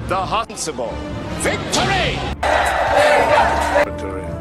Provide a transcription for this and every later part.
The Huntsable. Victory! Victory.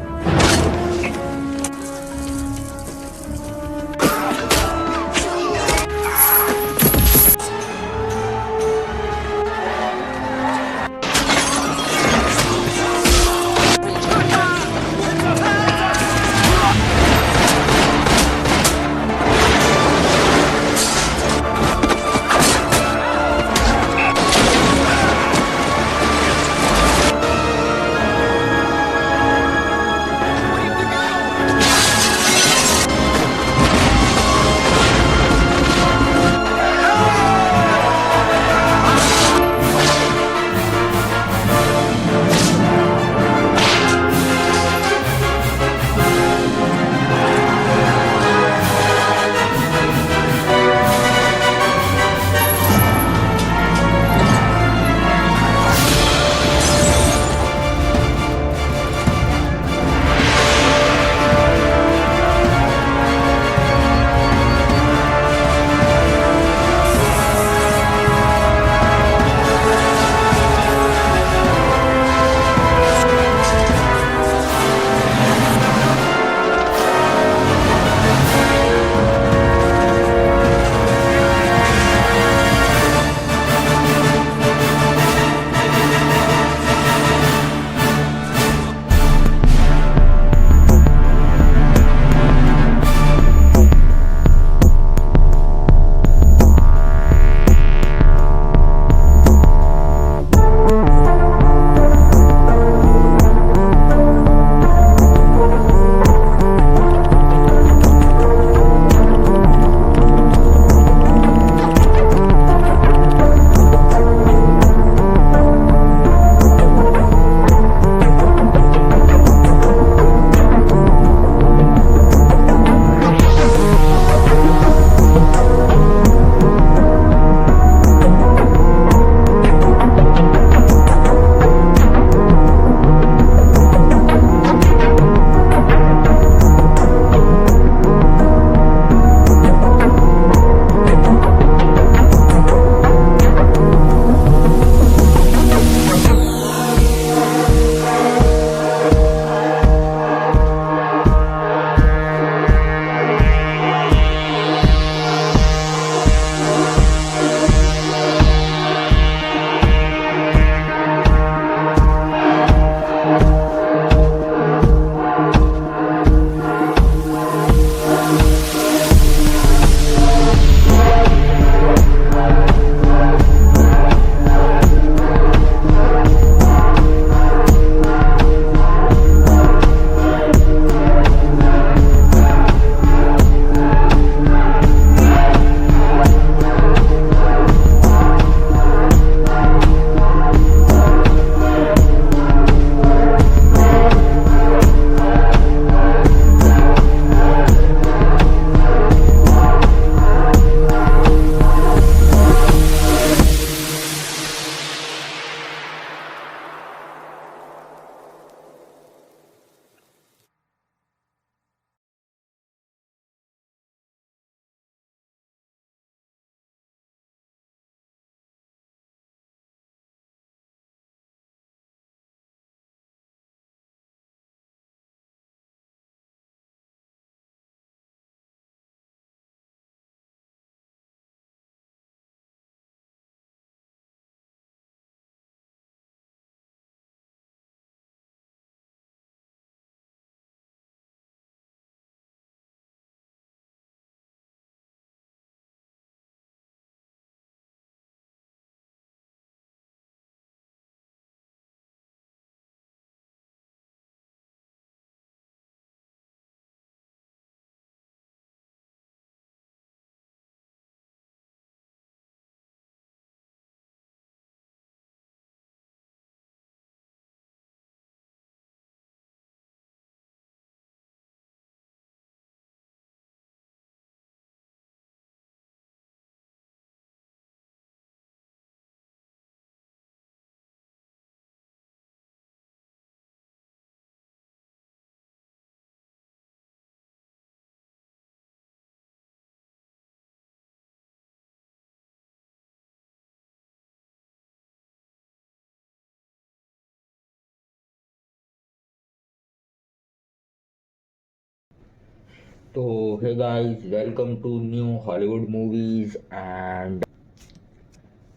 So hey guys, welcome to new Hollywood movies. And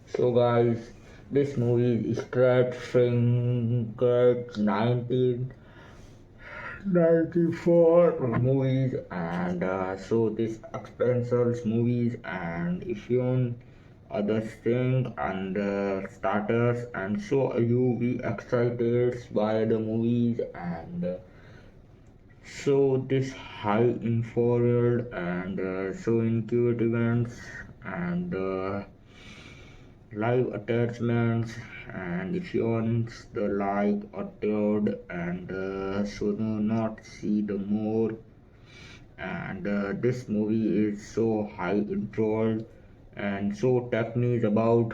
so guys, this movie is straight from 1994 movies. And so this expensive movies, and if you own other thing and starters, and so you be excited by the movies. And so this high infrared and so include events and live attachments, and if you want the like or third and so do not see the more. And this movie is so high involved and so techniques about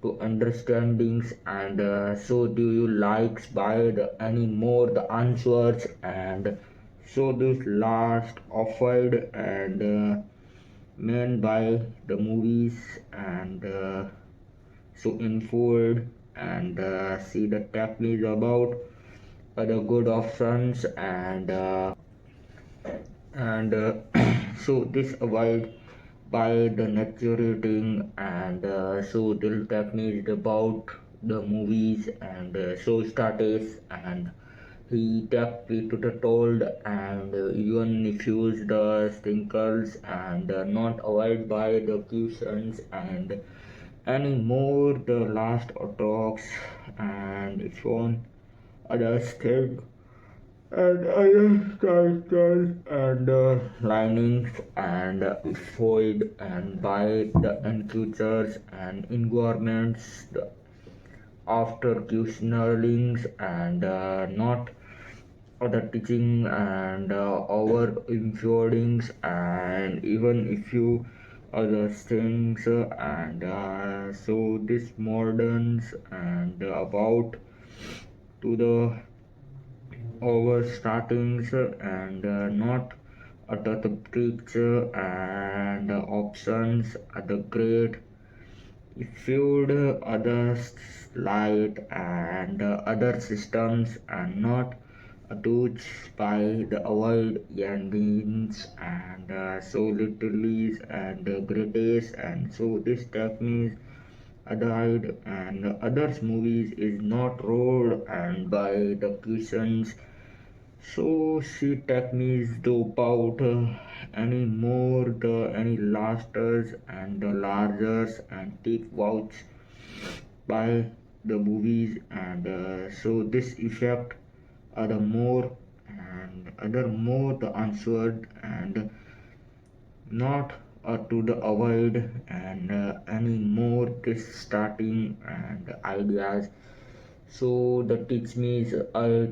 to understandings. And so do you likes by the any more the answers. And so this last offered and meant by the movies. And so informed and see the techniques about the good options. And so this avoid by the naturating. And so the techniques about the movies. And so status and he take me to the told. And even if use the stinkers and not avoid by the questions. And any more the last talks and if on others thing and other characters and linings and void and by the encounters and environments the after questionings. And not other teaching and our influence. And even if you other things and so this moderns and about to the over startings and not at the picture and options at the great if you'd other light and other systems and not touched by the avoid endings. And so literally and greatest. And so this technique died and others movies is not rolled and by the questions. So she techniques do about any more the any lasters and the largers and take vouch by the movies. And so this effect are the more and other more the answered and not to the avoid. And any more this starting and ideas. So the teach me is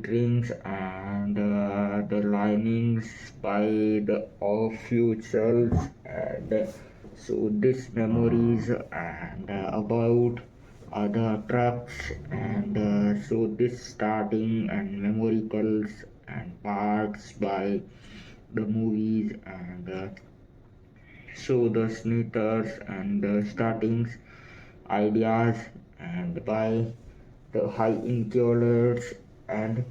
drinks and the linings by the of futures. And so this memories and about other tracks. And so this starting and memoricals and parts by the movies. And so the snitters and the startings ideas and by the high inculars. And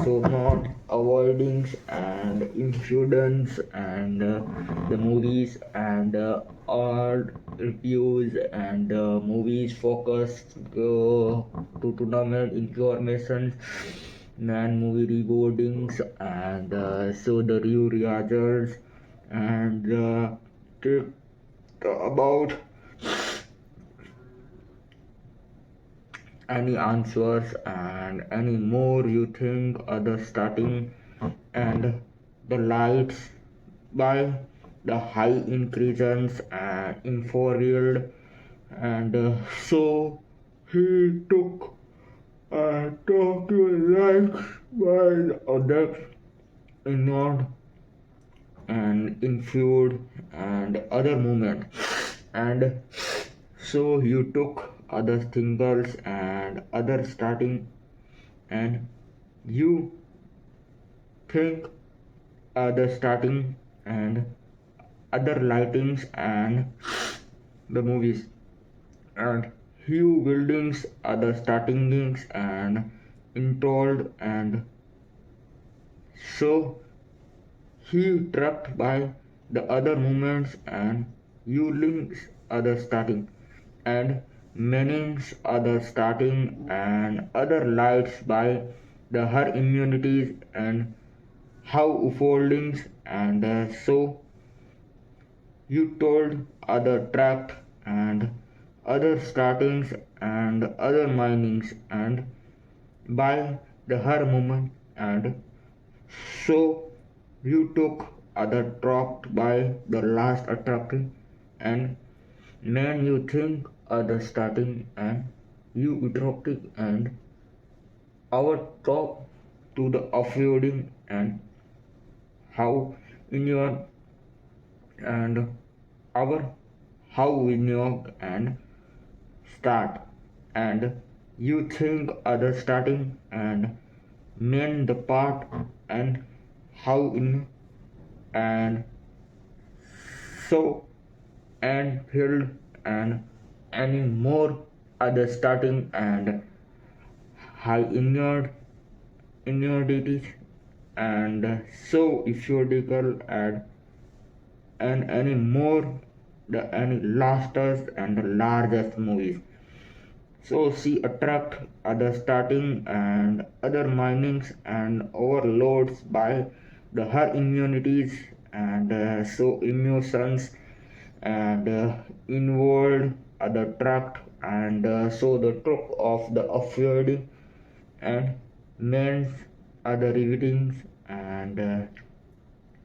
so not avoiding and impudence and the movies and all reviews and movies focus to tournament information man movie rewardings. And so the review reactors and about any answers and any more you think other starting. And the lights by the high increases and infrared. And so he took Tokyo lights by the other not and infused and other movement. And so you took other thinkers and other starting. And you think other starting and other lightings and the movies. And Hugh buildings other startings and installed. And so he tracked by the other movements and you links other starting and meanings other starting and other lights by the her immunities and how foldings and so you told other tract and other startings and other minings and by the her movement and so you took other tracked by the last attracting and man you think other starting and you interrupting and our talk to the offloading and how in your and our how in your and start and you think other starting and main the part and how in and so and field and any more other starting and high inurities and so euphoria and any more the any lastest and the largest movies. So she attract other starting and other minings and overloads by the her immunities and so emotions and involved other tract and so the truck of the offloading and men's other readings and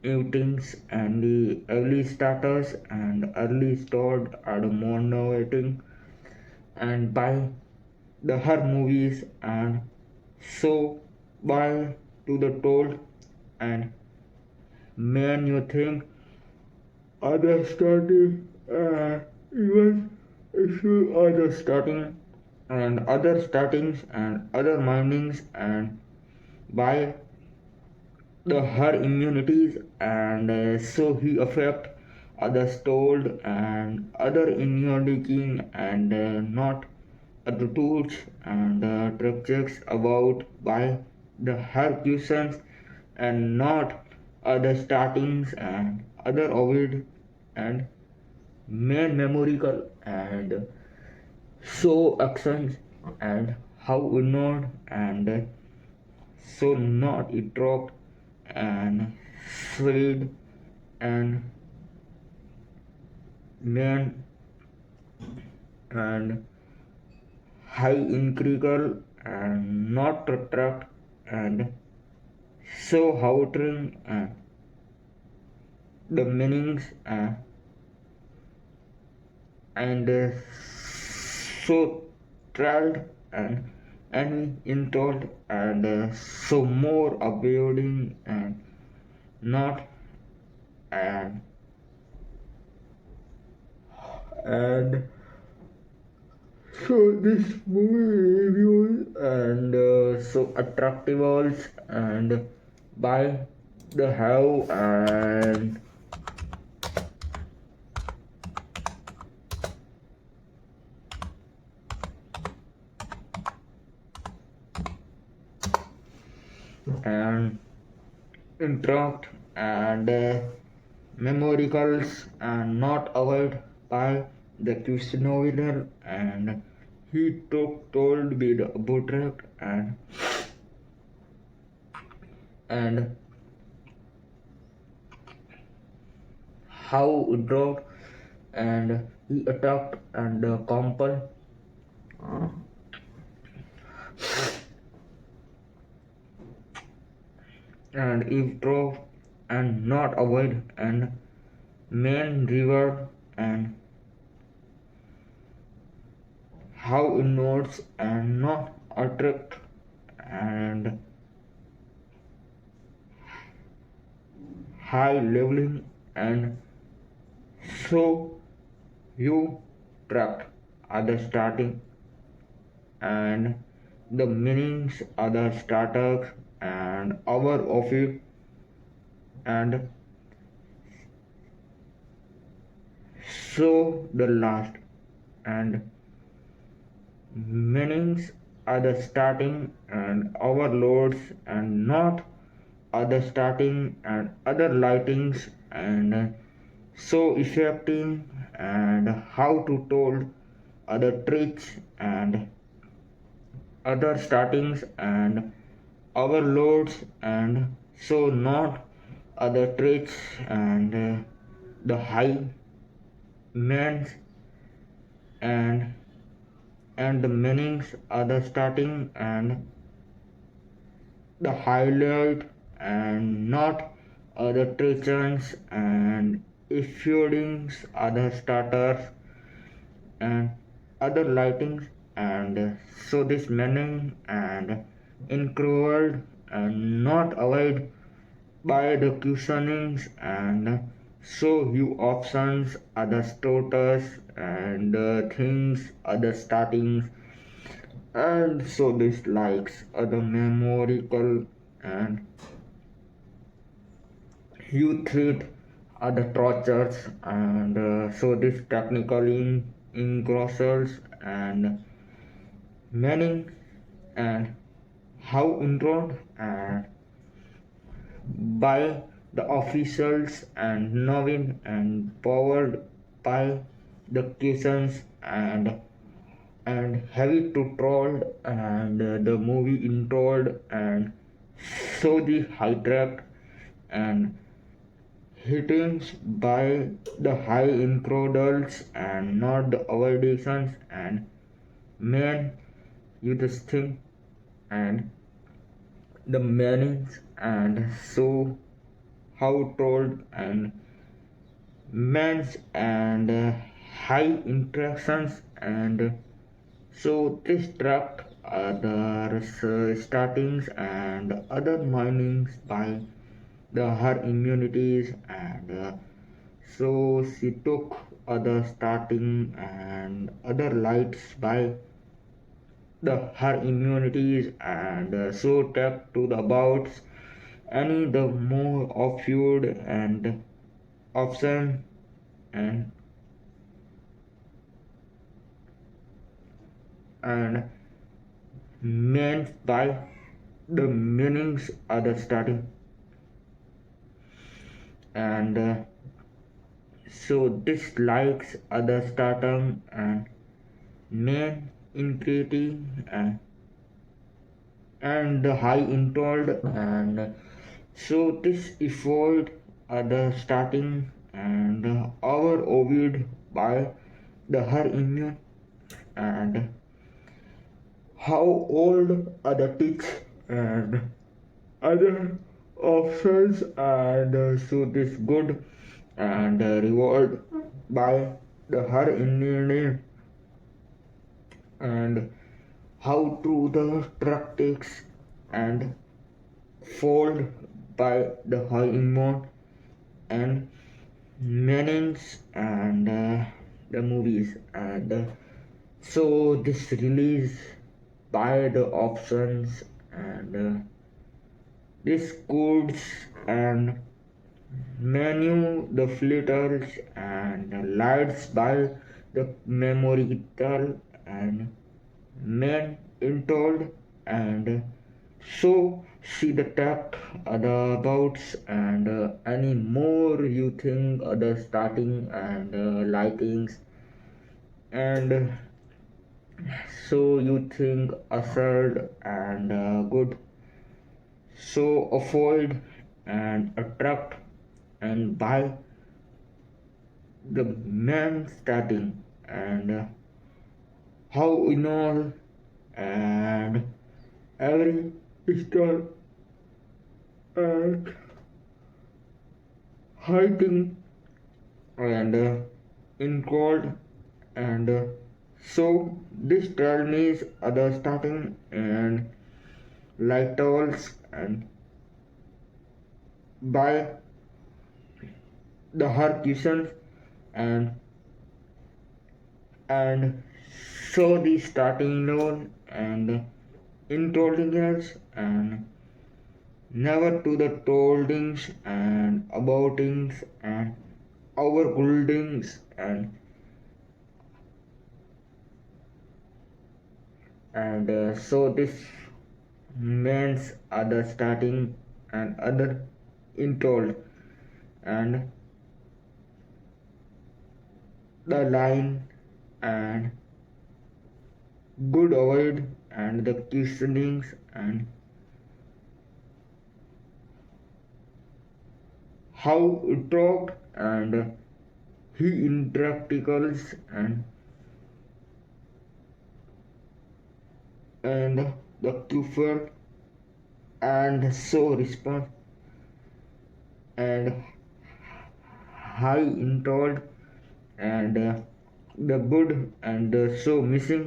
outings and the early starters and early stored are motivating and by the her movies and so by to the told and man you think other starting even if you other starting and other startings and other minings and by the her immunities and so he affect others told and other immunity and not attitudes and trajects about by the her questions and not other startings and other ovid and main memorical and so actions and how ignored and so not it dropped and slid and man and high incredible and not retract and so howtering and the meanings and so tried and installed and so more avoiding and not and and so this movie reviews and so attractives and by the have and interact and memoricals and not avoid by the questionnaire and he told me the about and how it dropped and he attacked and compel and if drove and not avoid and main river and how it notes and not attract and high leveling and so you track other starting and the meanings other starters and our of it and so the last and meanings are the starting and overloads and not other starting and other lightings and so effective and how to told other tricks and other startings and overloads and so not other traits and the high means and the meanings are the starting and the highlight and not other treasons and ifeedings other starters and other lightings and so this meaning and included and not avoid by the cushionings and so you options other starters and things other startings and so this likes other memorical and you treat other tortures and so this technically engrosses and meaning and how enrolled and by the officials and knowing and powered by the questions and heavy to troll and the movie introlled and so the hydract and hittings by the high incrodals and not the avoidations and man you just think and the meanings and so how told and man's and high interactions and so this tract other startings and other minings by the her immunities and so she took other starting and other lights by the her immunities and so take to the bouts any the more of food and option and and meant by the meanings of the starting and so dislikes other starting and main integrity and the high intold and so this effort other starting and our ovid by the her immune and how old are the teach and other options and so this good and reward by the her in and how to the tactics and fold by the high immune and meanings and the movies and so this release by the options and this codes and menu the filters and lights by the memorial and main intold and so see the tap other abouts and any more you think other starting and lightings and so you think assert and good so avoid and attract and buy the man starting and how in all and every star and hiding and in cold and so this tell me is other starting and light towels and by the her cushions and and so the starting loan and intolerance and never to the toldings and aboutings and overbuildings and so this means other starting and other intold, and the line and good avoid and the questionings and how it talked and he interacticals and the kufer and so response and high intold and the good and so missing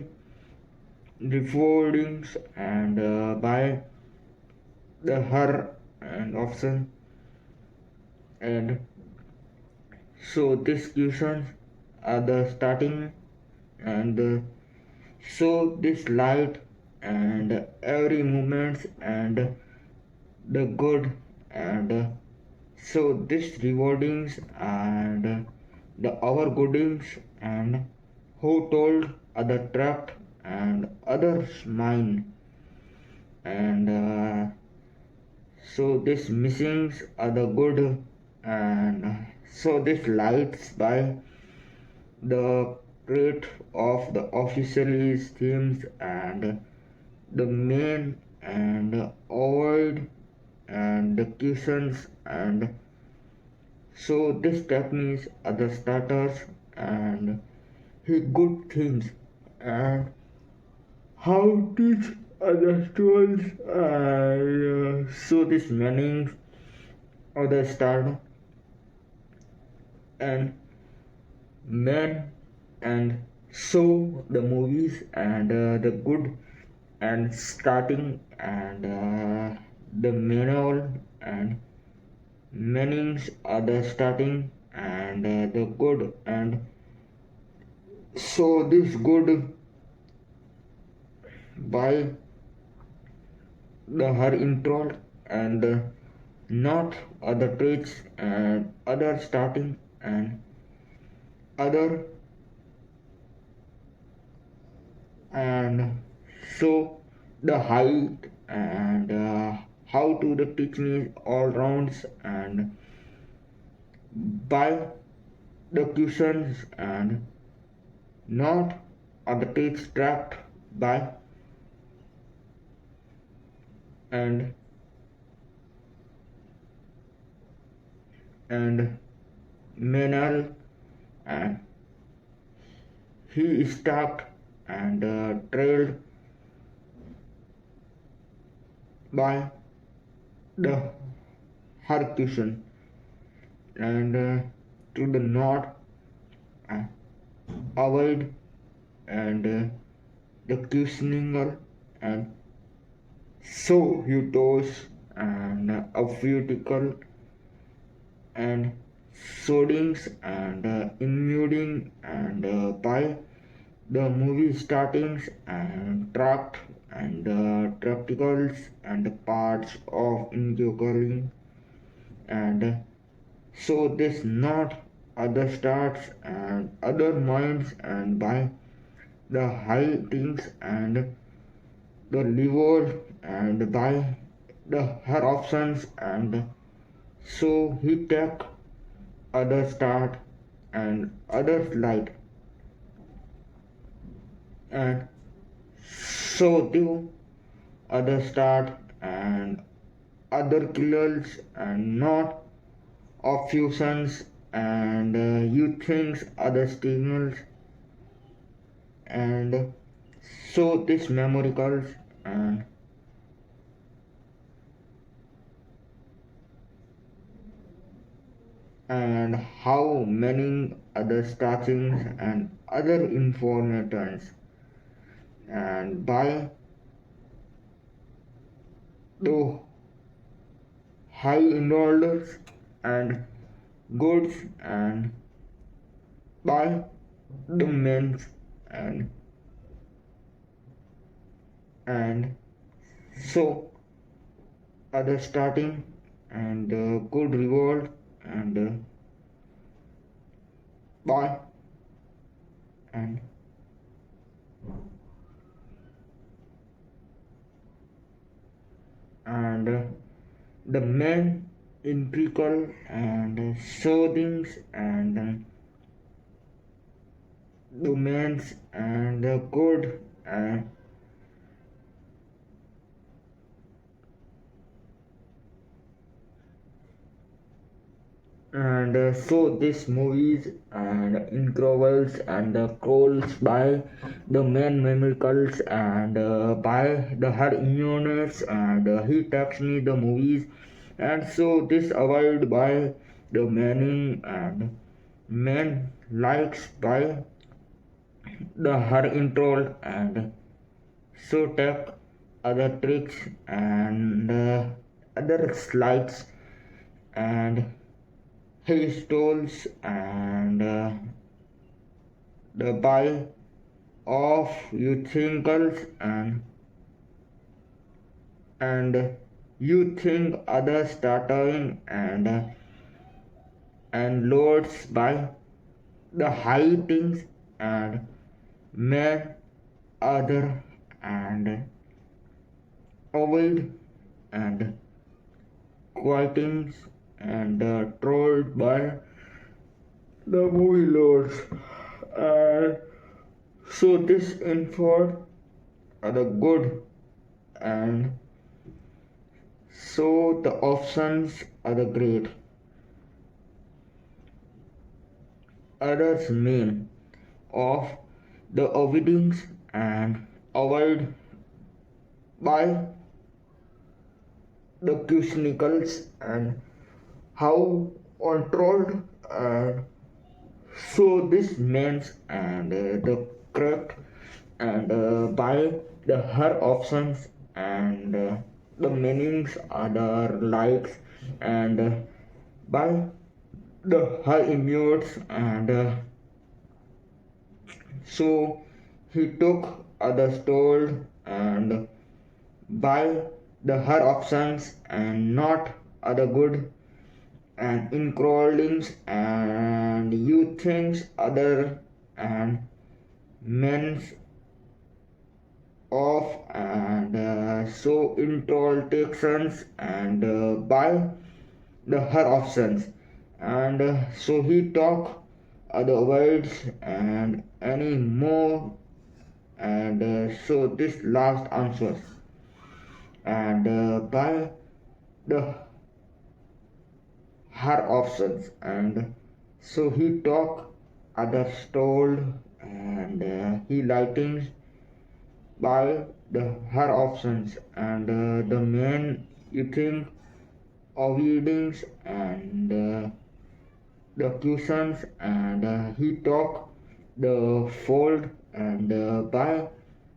recordings and by the her and option and so these questions are the starting and so this light and every movements and the good and so this rewardings and the our goodings and who told other trapped and others mind and so this missings are the good and so this lights by the rate of the officially themes and the main and avoid and the questions and so this techniques are the starters and he good things and how teach other tools and so this meanings of the start and men and so the movies and the good and starting and the manual and meanings are the starting and the good and so this good by the her intro and not other traits and other starting and other and so the height and how to the teach me all rounds and by the questions and not other teach trapped by and manner and he stopped and trailed by the Herculean and to the north uh, avoid and the questioning and so he toes and a vertical and soddings and immuting and by the movie startings and tracked and practicals and parts of inquiring and so this not other starts and other minds and by the high things and the level and by the her options and so he take other start and others light and so do other start and other killers and not of fusions and you thinks other stimulus and so this memory calls and how many other startings and other informators and by the high enrollers and goods and by the men's and so other starting and good reward and by and and the main empirical and soothings and domains and good and so this movies and intervals and calls by the main miracles and by the her immunity and he takes me the movies and so this avoid by the meaning and man likes by the her intro and so take other tricks and other slides and he stole and the buy of uthingals and you think others starting and lords by the high things and men other and avoid and quietings and trolled by the movie lords and so this info are the good and so the options are the great others mean of the avoidings and avoid by the cushnicles and how controlled and so this means and the correct and by the her options and the meanings other likes and by the her immutes and so he took others told and by the her options and not other good and in crawlings and you things other and men's of and so intolerance and by the her options and so he talk other words and any more and so this last answers and by the her options and so he talk others told and he lightings by the her options and the main you think avoidings and the cushions and he talk the fold and by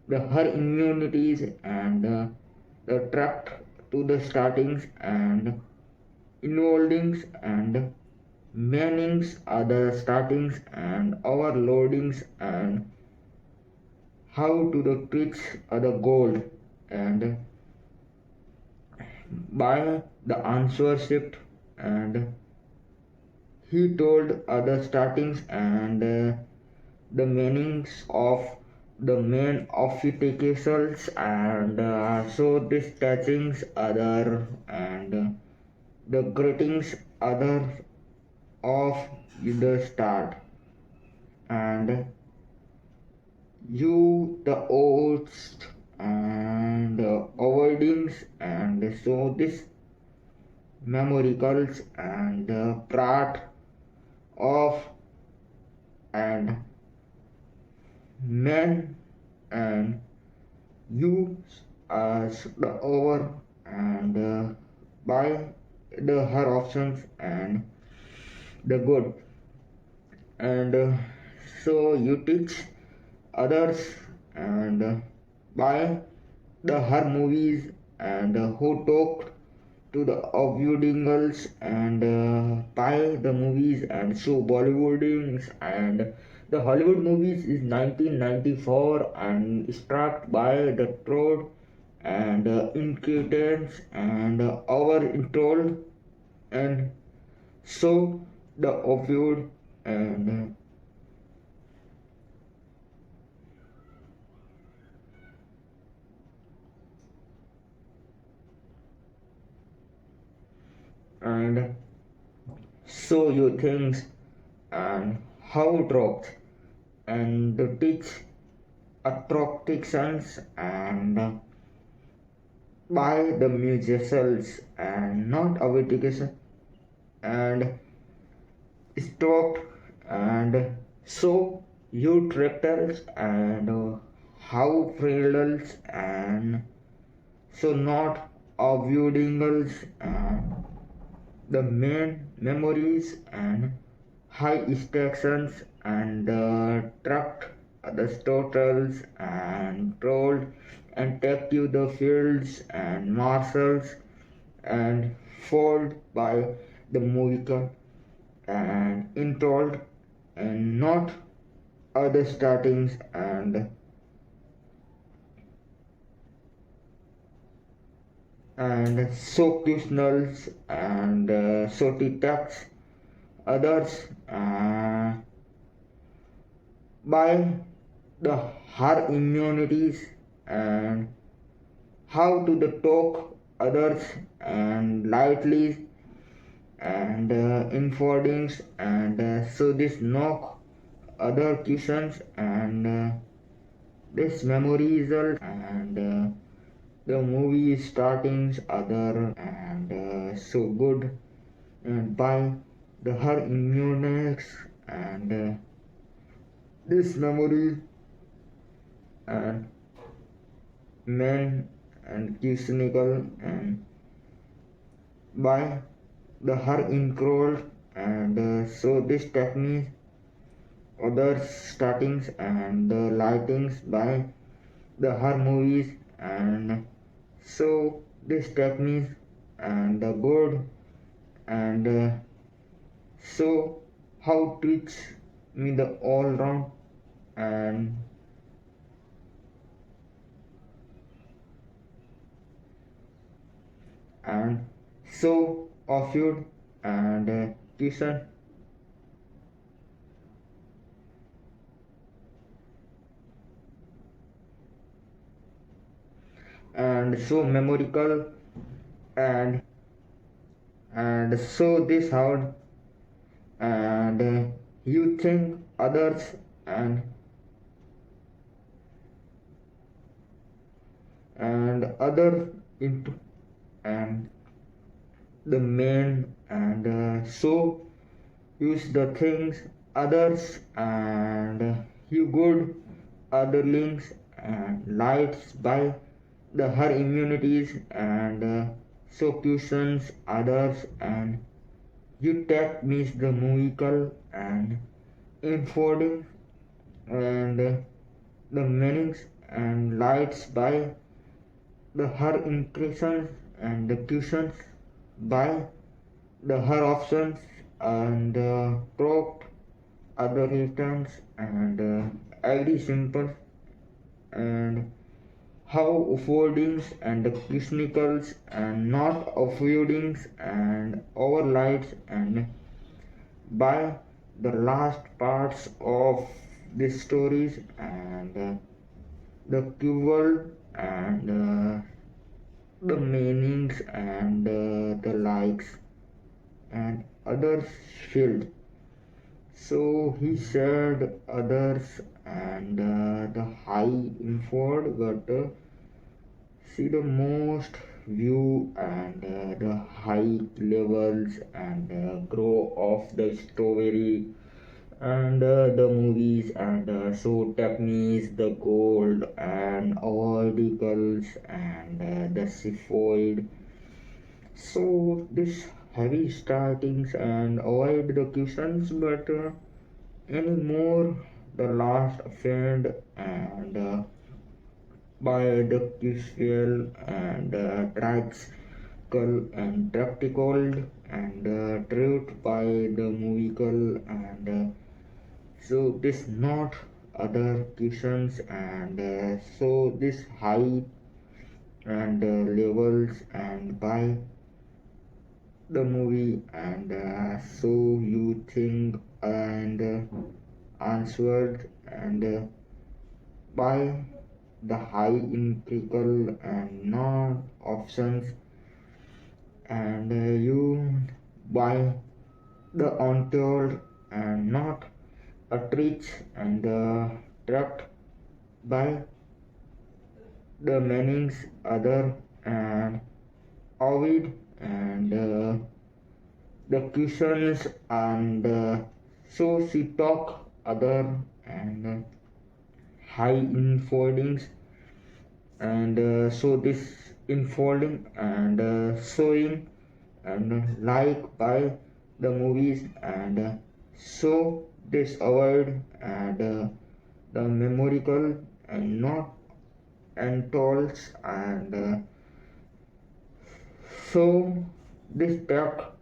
the her immunities and the tract to the startings and involvings and meanings are the startings and overloadings and how to the tricks are the gold and by the answer shift and he told other startings and the meanings of the main officers and so this touchings other and the greetings other of the start and you the oaths and avoidings and so this memoricals and part of and men and you as the over and by the her options and the good and so you teach others and by the her movies and who talked to the audience and by the movies and so Bollywoodings and the Hollywood movies is 1994 and struck by the throat and incompetence and our intro and so the opioid and and show you things and how dropped and teach attractions and by the musicians and not our education and stopped and show you tractors and how freedoms and so not avoiding and the main memories and high stations and the truck the totals and told and take you the fields and marshals and followed by the musical and intold and not other startings and so occasionals and so detects others by the her immunities and how to the talk others and lightly and infodings and so this knock other questions and this memory result and the movie startings other and so good and by the her immunities and this memory and men and cynical and by the her incrolled and so this technique other startings and the lightings by the her movies and so this technique and the good and so how teach me the all round and and so offered and kitchen and so memorical and so this hard and you think others and other into and the main and so use the things others and you good other links and lights by the her immunities and so questions others and you take miss the musical and infoding and the meanings and lights by the her increases and the questions by the her options and cropped other returns and ID simple and how affordings and the technicals and not affordings and overlights and by the last parts of the stories and the keyword and the meanings and the likes and others field so he said others and the high inford but see the most view and the high levels and grow of the story and the movies and so techniques the gold and articles and the seafood so this heavy startings and avoid the questions but anymore the last offend and by the crucial and tracks and practical and truth by the musical and so this not other questions and so this high and levels and by the movie and so you think and answered and by the high empirical and non options and you by the untold and not a rich and trapped by the many other and Ovid and the cushions and so she talk other and high enfoldings and so this enfolding and showing and like by the movies and so this avoid and the memorial and not untold and so this talk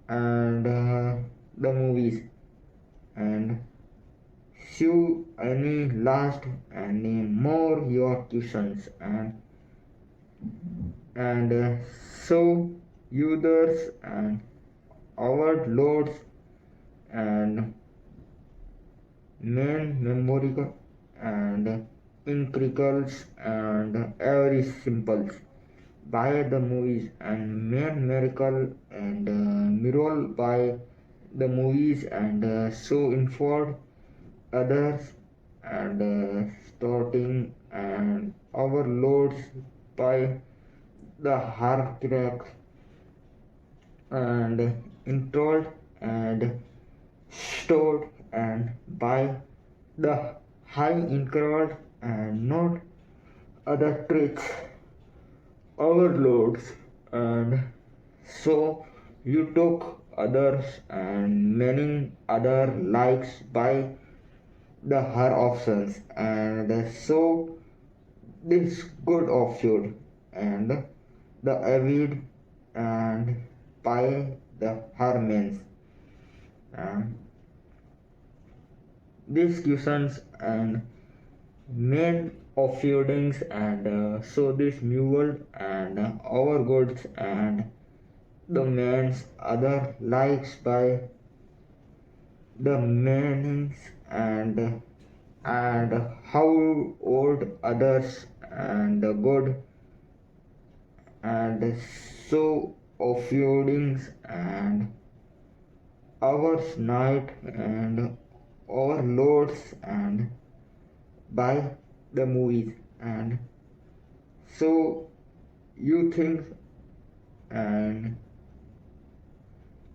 and the movies and show any last any more your questions and so users and overloads and main memory and incricles and every symbols by the movies and main miracle and mural by the movies and so informed others and starting and overloads by the hierarchy and installed and stored and by the high incurred and not other tricks overloads and so you took others and many other likes by the her options and so this good of you and the avid and by the hermits and these questions and main of feudings and so this mule and our goods and the man's other likes by the meanings and how old others and good and so of feudings and hours night and overloads and by the movies and so you think and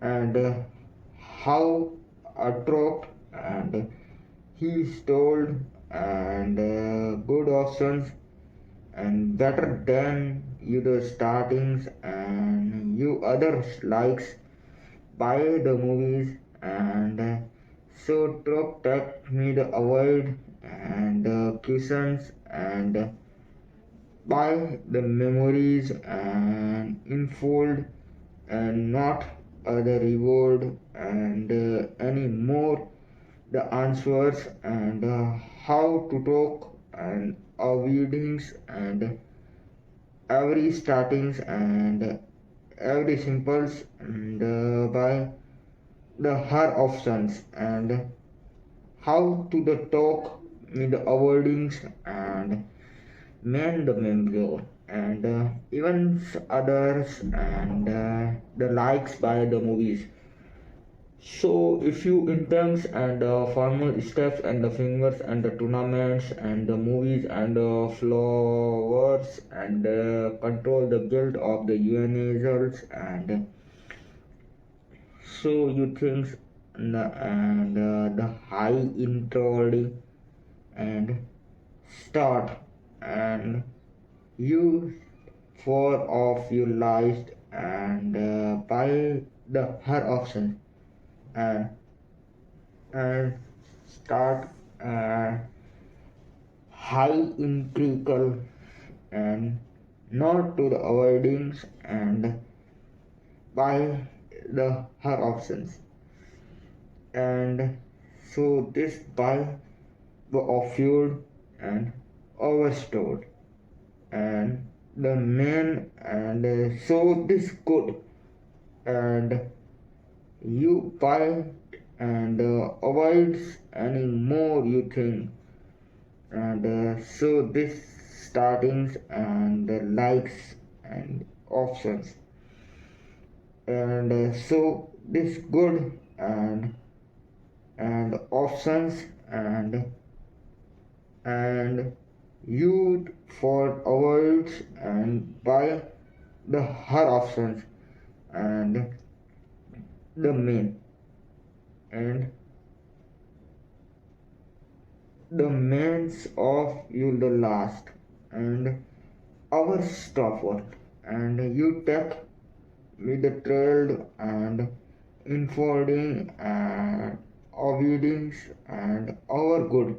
and how attract and he stole and good options and better than you the startings and you others likes by the movies and so protect me the avoid and questions and by the memories and unfold and not the reward and any more the answers and how to talk and avoidings and every startings and every simples and by the her options and how to the talk with the avoidings and man the member and even others and the likes by the movies so if you in terms and formal steps and the fingers and the tournaments and the movies and the flowers and control the guild of the UNAs and so you think and the high intro and start and you four of you lies and by the her option and and start high in critical and not to the avoidings and by the her options and so this by the off-fueled and overstored and the main and so this good and you buy and avoids any more you think and so this startings and the likes and options and so this good and options and youth for avoids and by the her options and the main and the mains of you the last and our stopper and you take with the trailed and informing and obedience and our good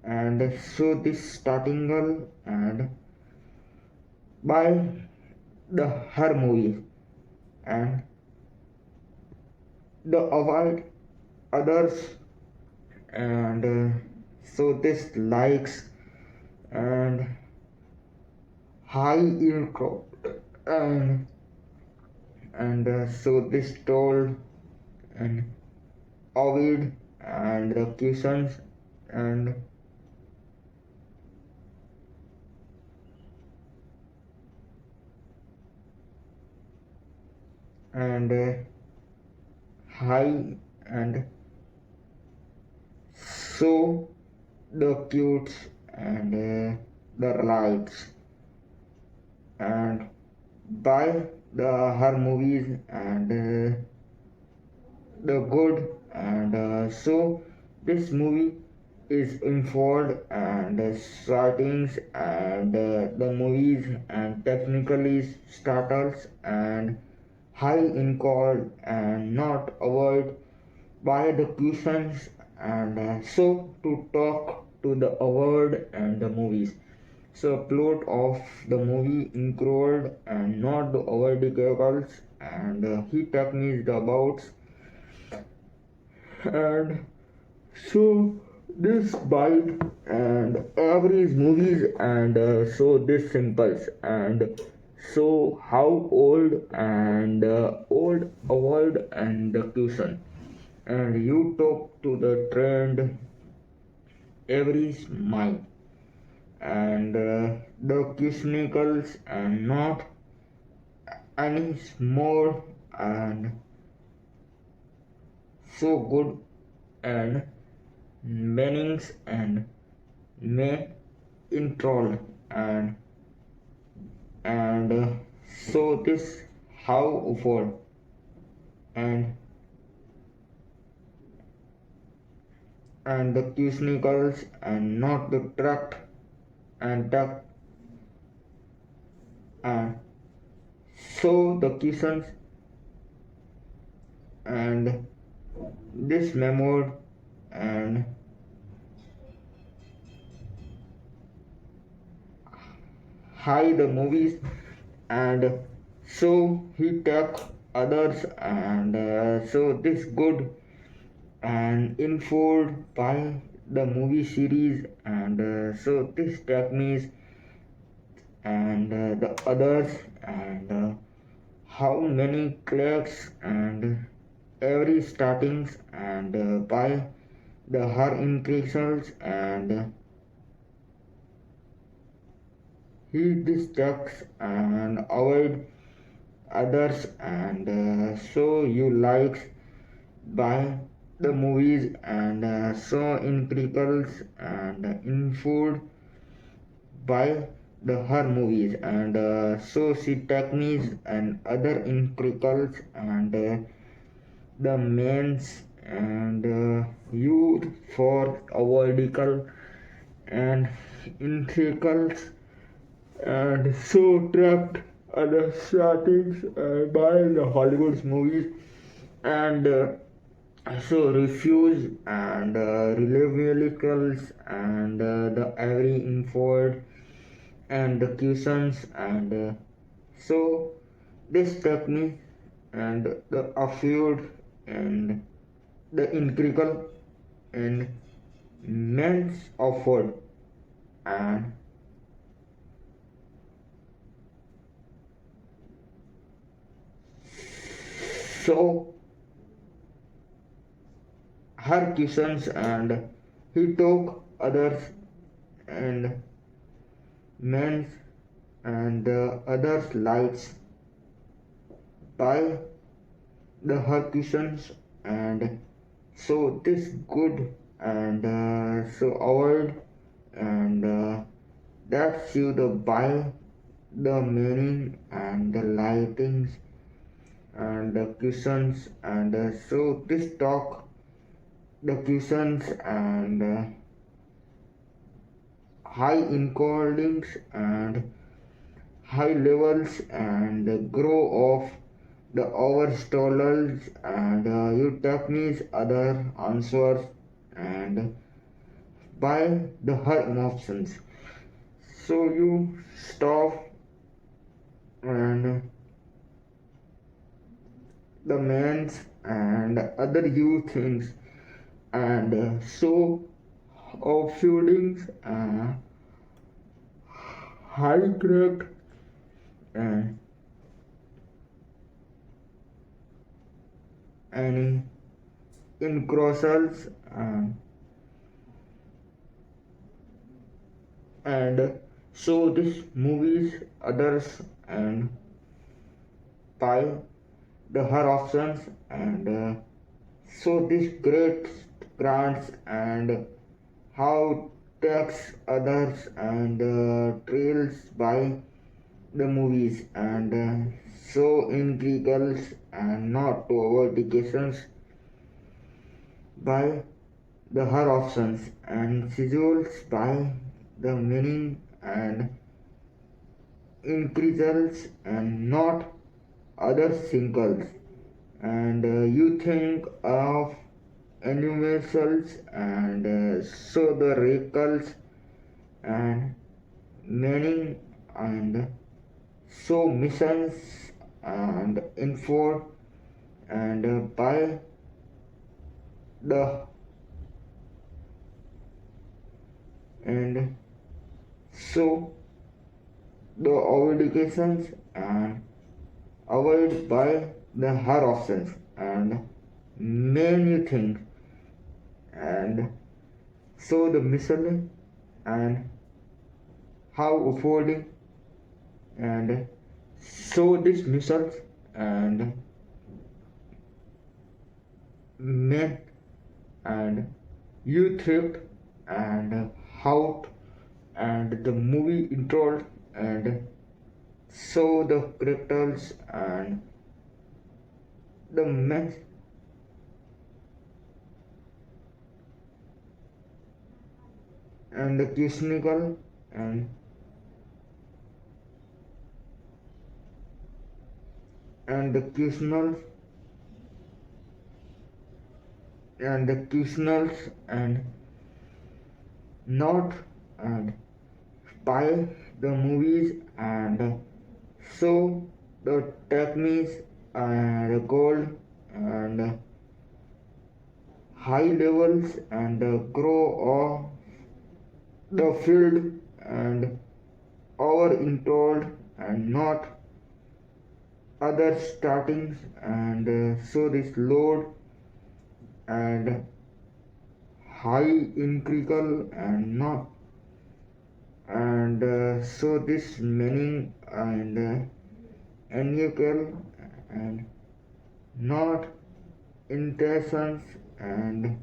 and so this starting and by the her movies and the avoid others and so this likes and high income and so this told and Ovid and the questions and and high and so the cutes and the lights and by the her movies and the good and so this movie is informed and startings and the movies and technically startles and high in call and not avoid by the questions and so to talk to the award and the movies so plot of the movie include and not the overdigals and he techniques about and so this bite and average movies and so this simples and so how old and old avoid and the question and you talk to the trend every mind and the cushnicles and not any more and so good and meanings and may intro and so this how for and the cushnicles and not the tract and duck and so the cushions and this memory and hide the movies and so he took others and so this good and informed by the movie series and so this techniques and the others and how many clerks and every startings and by the her increases and he distracts and avoid others and so you likes by the movies and so in criticals and in food by the her movies and so she techniques and other in criticals and the mains and youth for a vertical and in criticals and so trapped other startings by the Hollywood movies and so refuse and relevicals and the every informed and the questions and so this technique and the afford and the integral and men's afford and so her questions and he took others and men's and the others lights by the her cushions, and so this good, and so avoid, and that's you the by the meaning and the lightings and the cushions, and so this talk the cushions, and high encodings and high levels, and grow of the overstalls, and you techniques other answers, and by the her emotions, so you stop, and the men's and other you things, and so of feelings, high correct, and any in crossals, and so this movies others, and by the her options, and so this great grants, and how takes others, and trails by the movies, and so in giggles and not to our dedications by the her options, and schedules by the meaning, and increases and not other singles, and you think of animals, and so the recalls and meaning, and so missions and info, and by the, and so the obligations, and avoid by the her options, and many things, and so the mission, and how affording, and so this missiles, and men, and you thrift, and how, and the movie intro, and so the characters, and the men, and the cushnical, and the cushnals, and the cushnals, and not, and by the movies, and so the techniques, and the gold, and high levels, and grow of the field, and over intold, and not other startings, and so this load, and high in critical, and not, and so this meaning, and unequal, and not intentions, and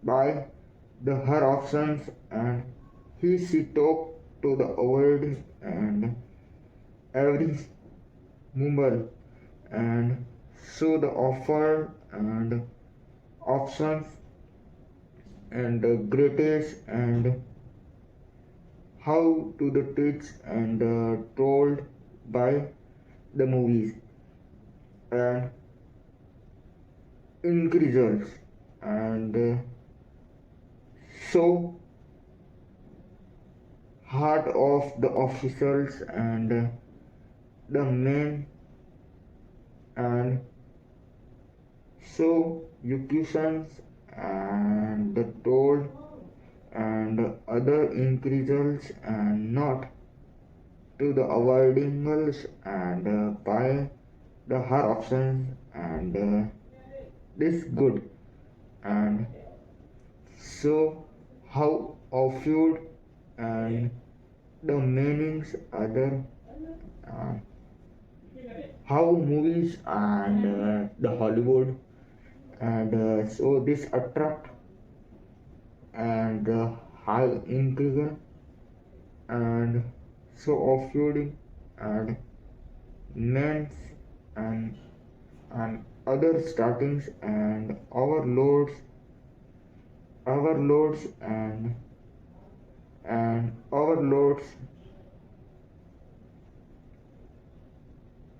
by the her options, and he she talk to the world, and every mumble, and so the offer, and options, and the greatest, and how to the teach, and told by the movies, and increases, and so heart of the officials, and the men, and so equations, and the told, and other increases, and not to the avoidingals, and by the her options, and this good, and so how of food, and the meanings other, uh, how movies and the Hollywood and so this attract and high intrigue and so offloading and men's and other startings and overloads and overloads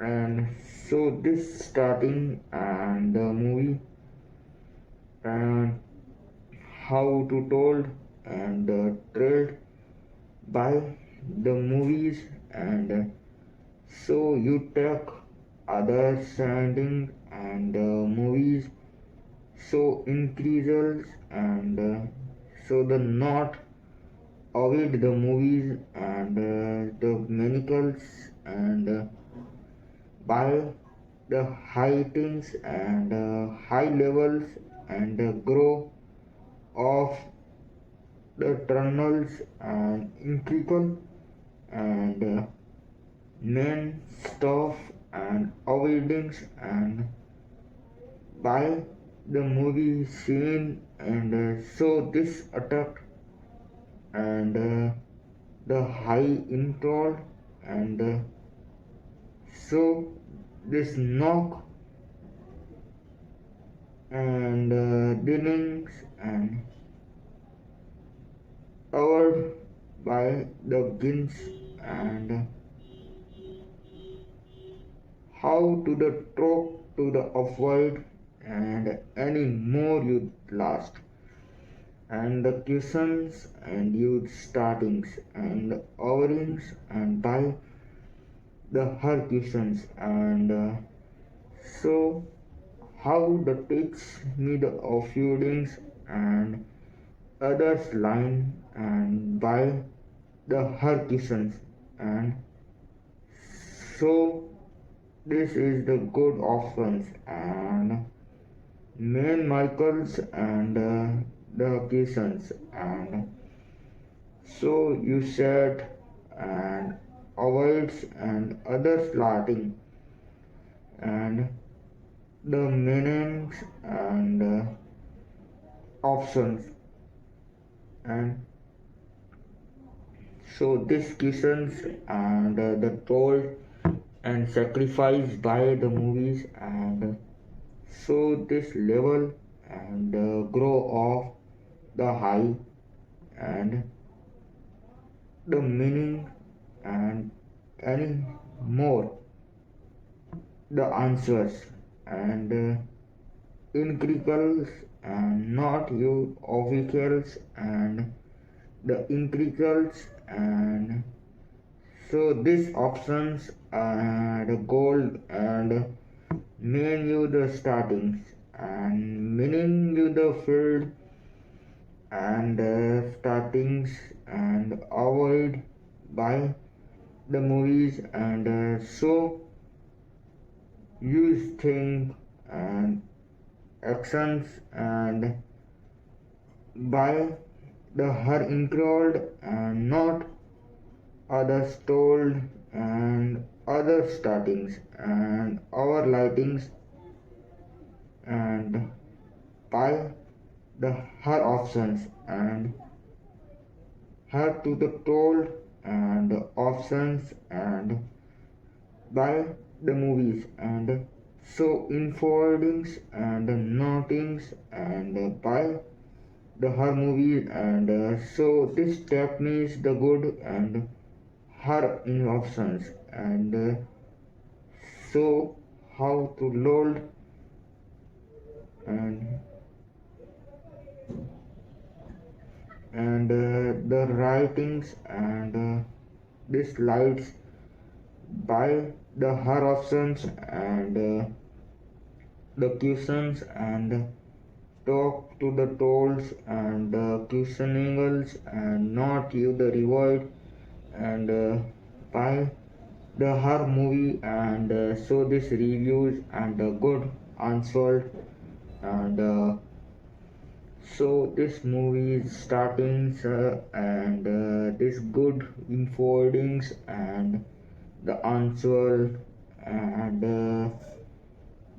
and so this starting and the movie and how to told and trailed by the movies and so you take other standing and movies so increases and so the not avoid the movies and the medicals and by the heightings and high levels and grow of the tunnels and integral and main stuff and avoidings and by the movie scene and so this attack and the high intro and so this knock and dealings and covered by the gins and how to the trope to the avoid and any more you last and the questions and you startings and overings and by the her questions and so how the takes me the feelings and others line and by the her questions and so this is the good options and main Michaels and the questions and so you said and avoids and other slotting and the meanings and options and so these questions and the told and sacrificed by the movies and so this level and grow of the high and the meaning and any more the answers and increases and not you officials and the increases and so these options are the gold and main you the startings and meaning you the field and startings and avoid by the movies and so use thing and actions and by the her included and not others told and other startings and our lightings and by the her options and her to the told and options and by the movies and so infodings and notings and by the her movies and so this step means the good and her in options and so how to load and the writings and the slides by the her options and the questions and talk to the tolls and questionings and not you the reward and by the her movie and so this reviews and good answered and so this movie is starting and this good infodings and the answer and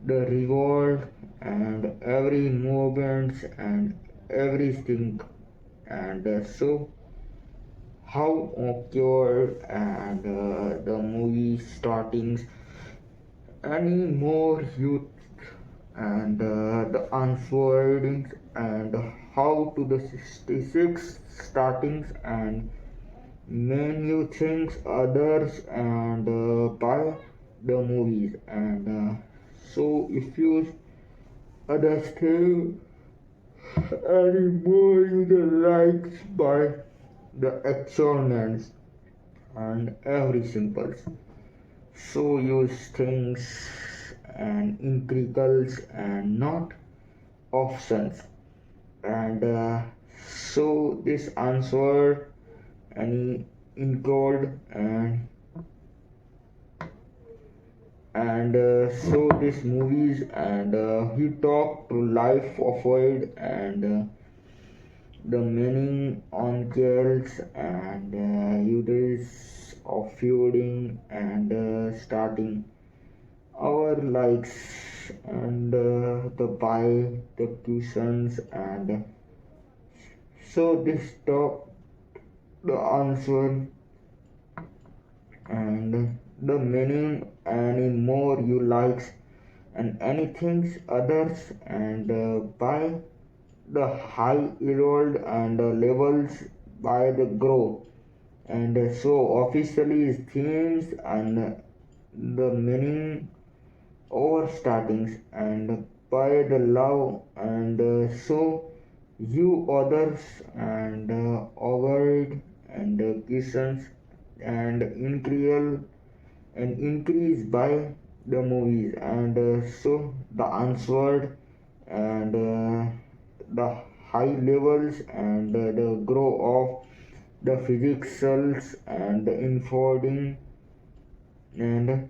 the reward and every movement and everything, and so how awkward and the movie startings any more youth and the unfoldings and how to the 66 startings and many things others and by the movies, and so if you understand any more you the likes by the actions and every symbols, so use things and integrals and not options, and so this answer any encode and so these movies and he talked to life avoid and the meaning on kills and uses of feuding and starting our likes and the buy the questions, and so this talk the answer and the meaning any more you likes and anything others and by the high evolved and levels by the grow, and so officially themes and the meaning over startings and by the love, and so you others and avoid and questions and increase by the movies, and so the answered and the high levels and the grow of the physicals and the unfolding and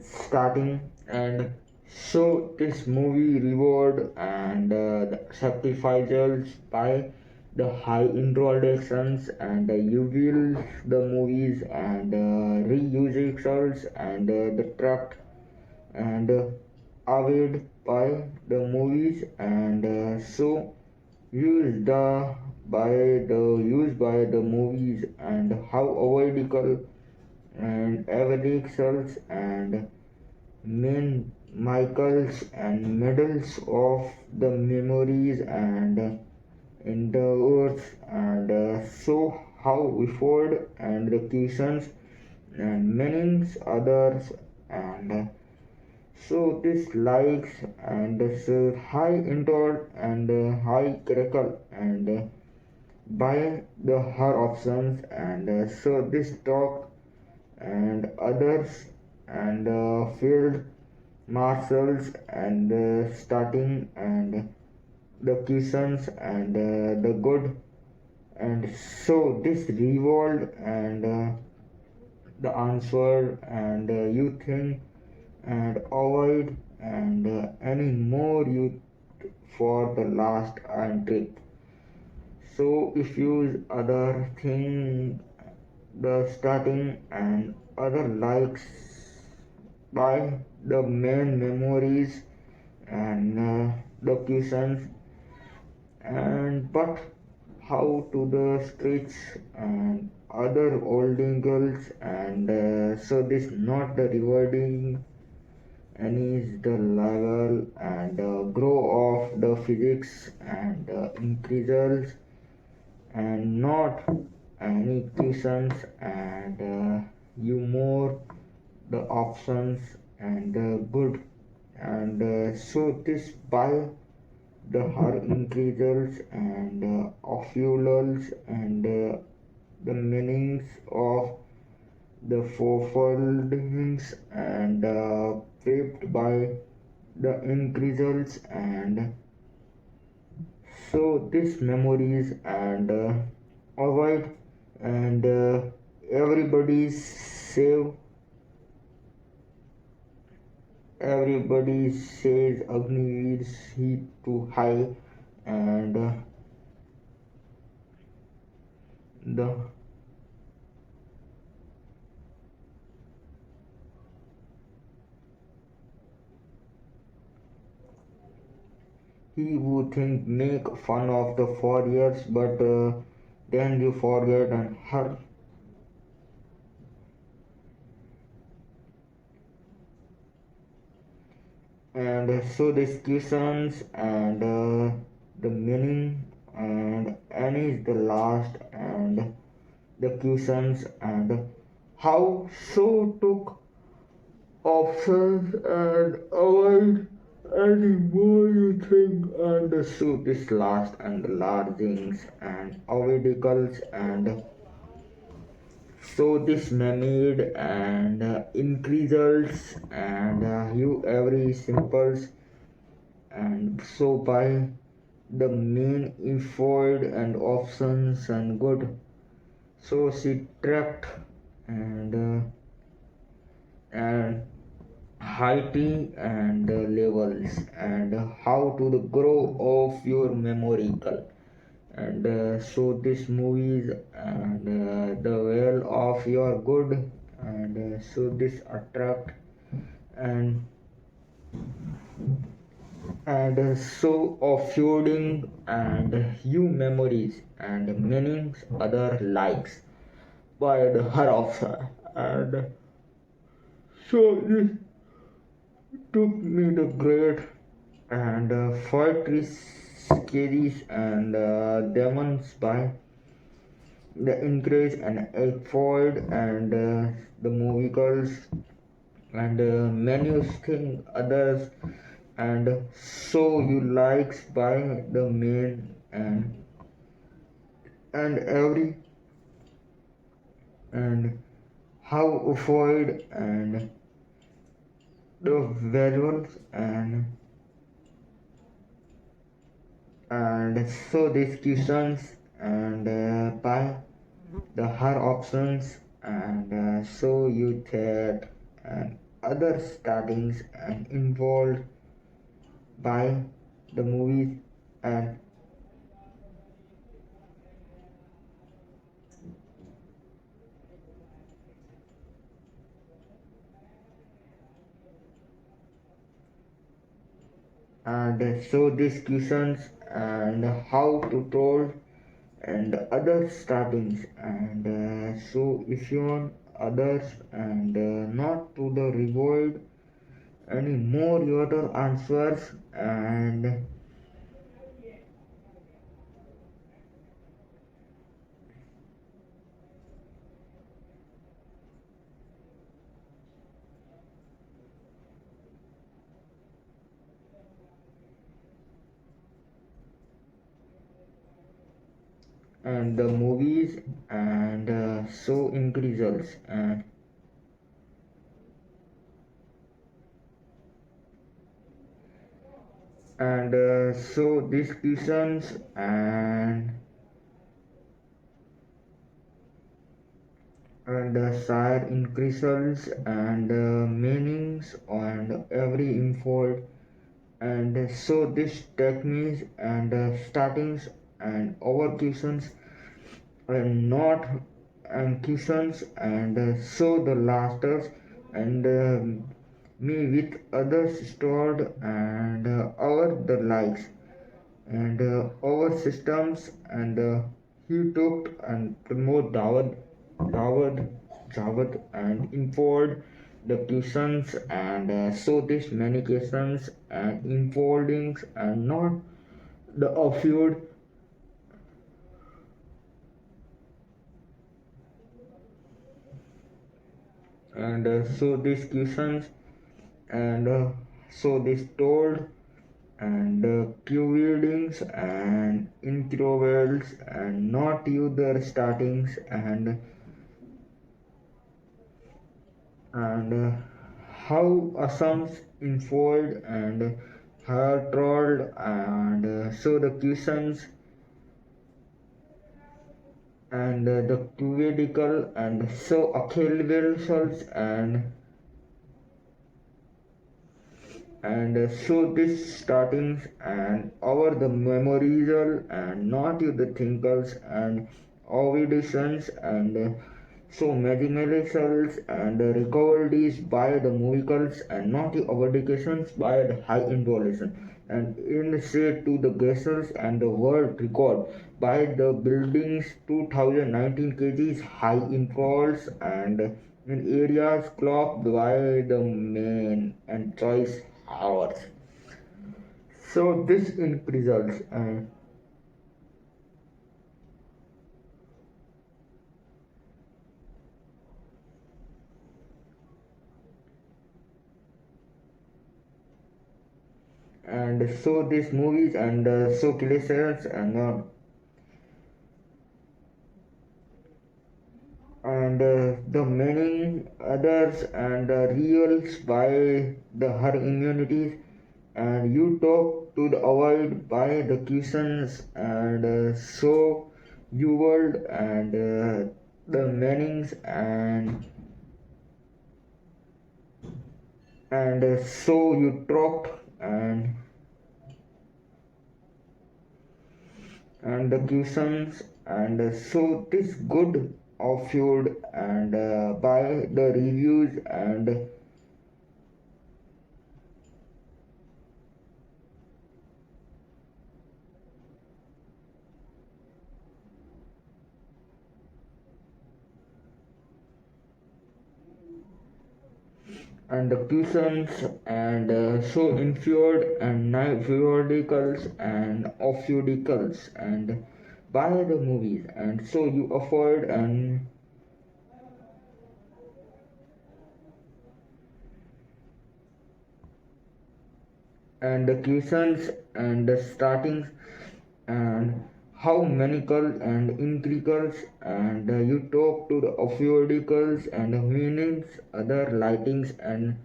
starting, and so this movie reward and the sacrifices by the high introductions and you will the movies and reusals and the track and avid by the movies, and so used by the movies and how avoidable and everything and main Michaels and medals of the memories and in the earth, and so how we forward and the questions and many others, and so this likes and this high intort and high critical and by the her options, and so this talk and others and field marshals and starting and the questions and the good, and so this revolt and the answer and you think and avoid and any more you for the last and trip, so if you other thing the starting and other likes by the main memories and the questions, and but how to the streets and other olding girls, and so this not the rewarding and is the level and grow of the physics and increases and not any questions, and you more the options and good, and so this by the her increases and of fuels and the meanings of the fourfoldings and prepped by the increases, and so this memories and avoid and everybody save everybody says Agniveer heat too high, and the he would think make fun of the 4 years, but then you forget and her. And so the questions and the meaning and Annie is the last and the questions and how so took options and avoid any more you think and the suit is last and the largings and obstacles and so this made and increases and you every simples and so by the main effort and options and good so she tracked and and heighting and levels and how to the grow of your memorical and so this movies and the well of your good and so this attract and so offloading and you memories and meanings other likes by the her of and so this took me the great and poetry series and demons by the increase and effort and the musicals and many thing others and so you likes by the main and every and how avoid and the visuals and so these questions and by the her options and so you that and other startings and involved by the movies and so these questions and how to told and other startings and so if you want others and not to the reward any more your answers and the movies and so increases and so these questions and side increases and meanings and every info and so this techniques and startings and over questions and not and questions and so the lasters and me with others stored and our the likes and our systems and he took and promote Dawad, Javad and informed the questions and so this many questions and unfoldings and not the offload and so these questions and so this told and q and intervals and not user startings and how assumes unfold and her trolled and so the questions and the cuvedical and so accelerations and so this startings and over the memorial and not you the thinkers and auditions and so mathematics and recoveries by the musicals and not the obligations by the high involution and instead to the Guinness and the world record by the building's 2019 kgs high in falls and in areas clocked by the main and choice hours. So this increases and so these movies and so cliches and the meaning others and reals by the her immunities and you talk to the avoid by the questions and so you world and the meanings and so you talked and the questions and so this good of food and by the reviews and the questions and so inferred and periodicals and off and by the movies and so you afford and the questions and the startings and how manical and intricate and you talk to the periodicals and the meanings other lightings and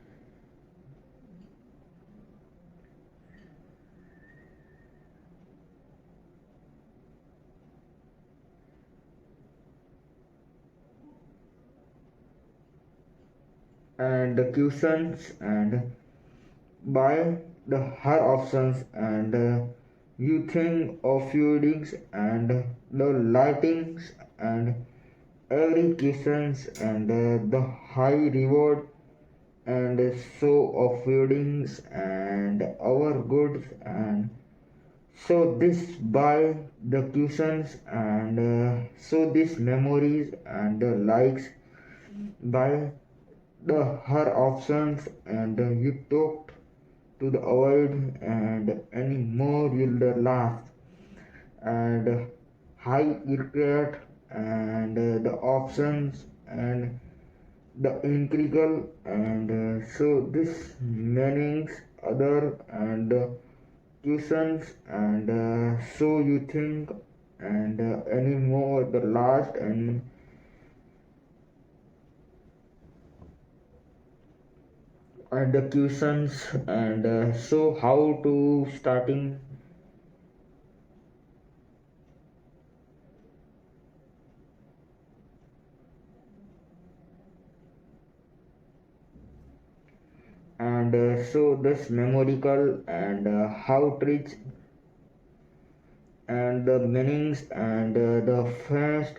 the questions and by the her options and you think of feelings and the lightings and every questions and the high reward and so of feelings and our goods and so this by the questions and so these memories and the likes by the her options and you talked to the avoid and any more will the last and high irritate and the options and the integral and so this meanings other and questions and so you think and any more the last and the questions and so how to starting and so this memorical and how to reach and the meanings and the first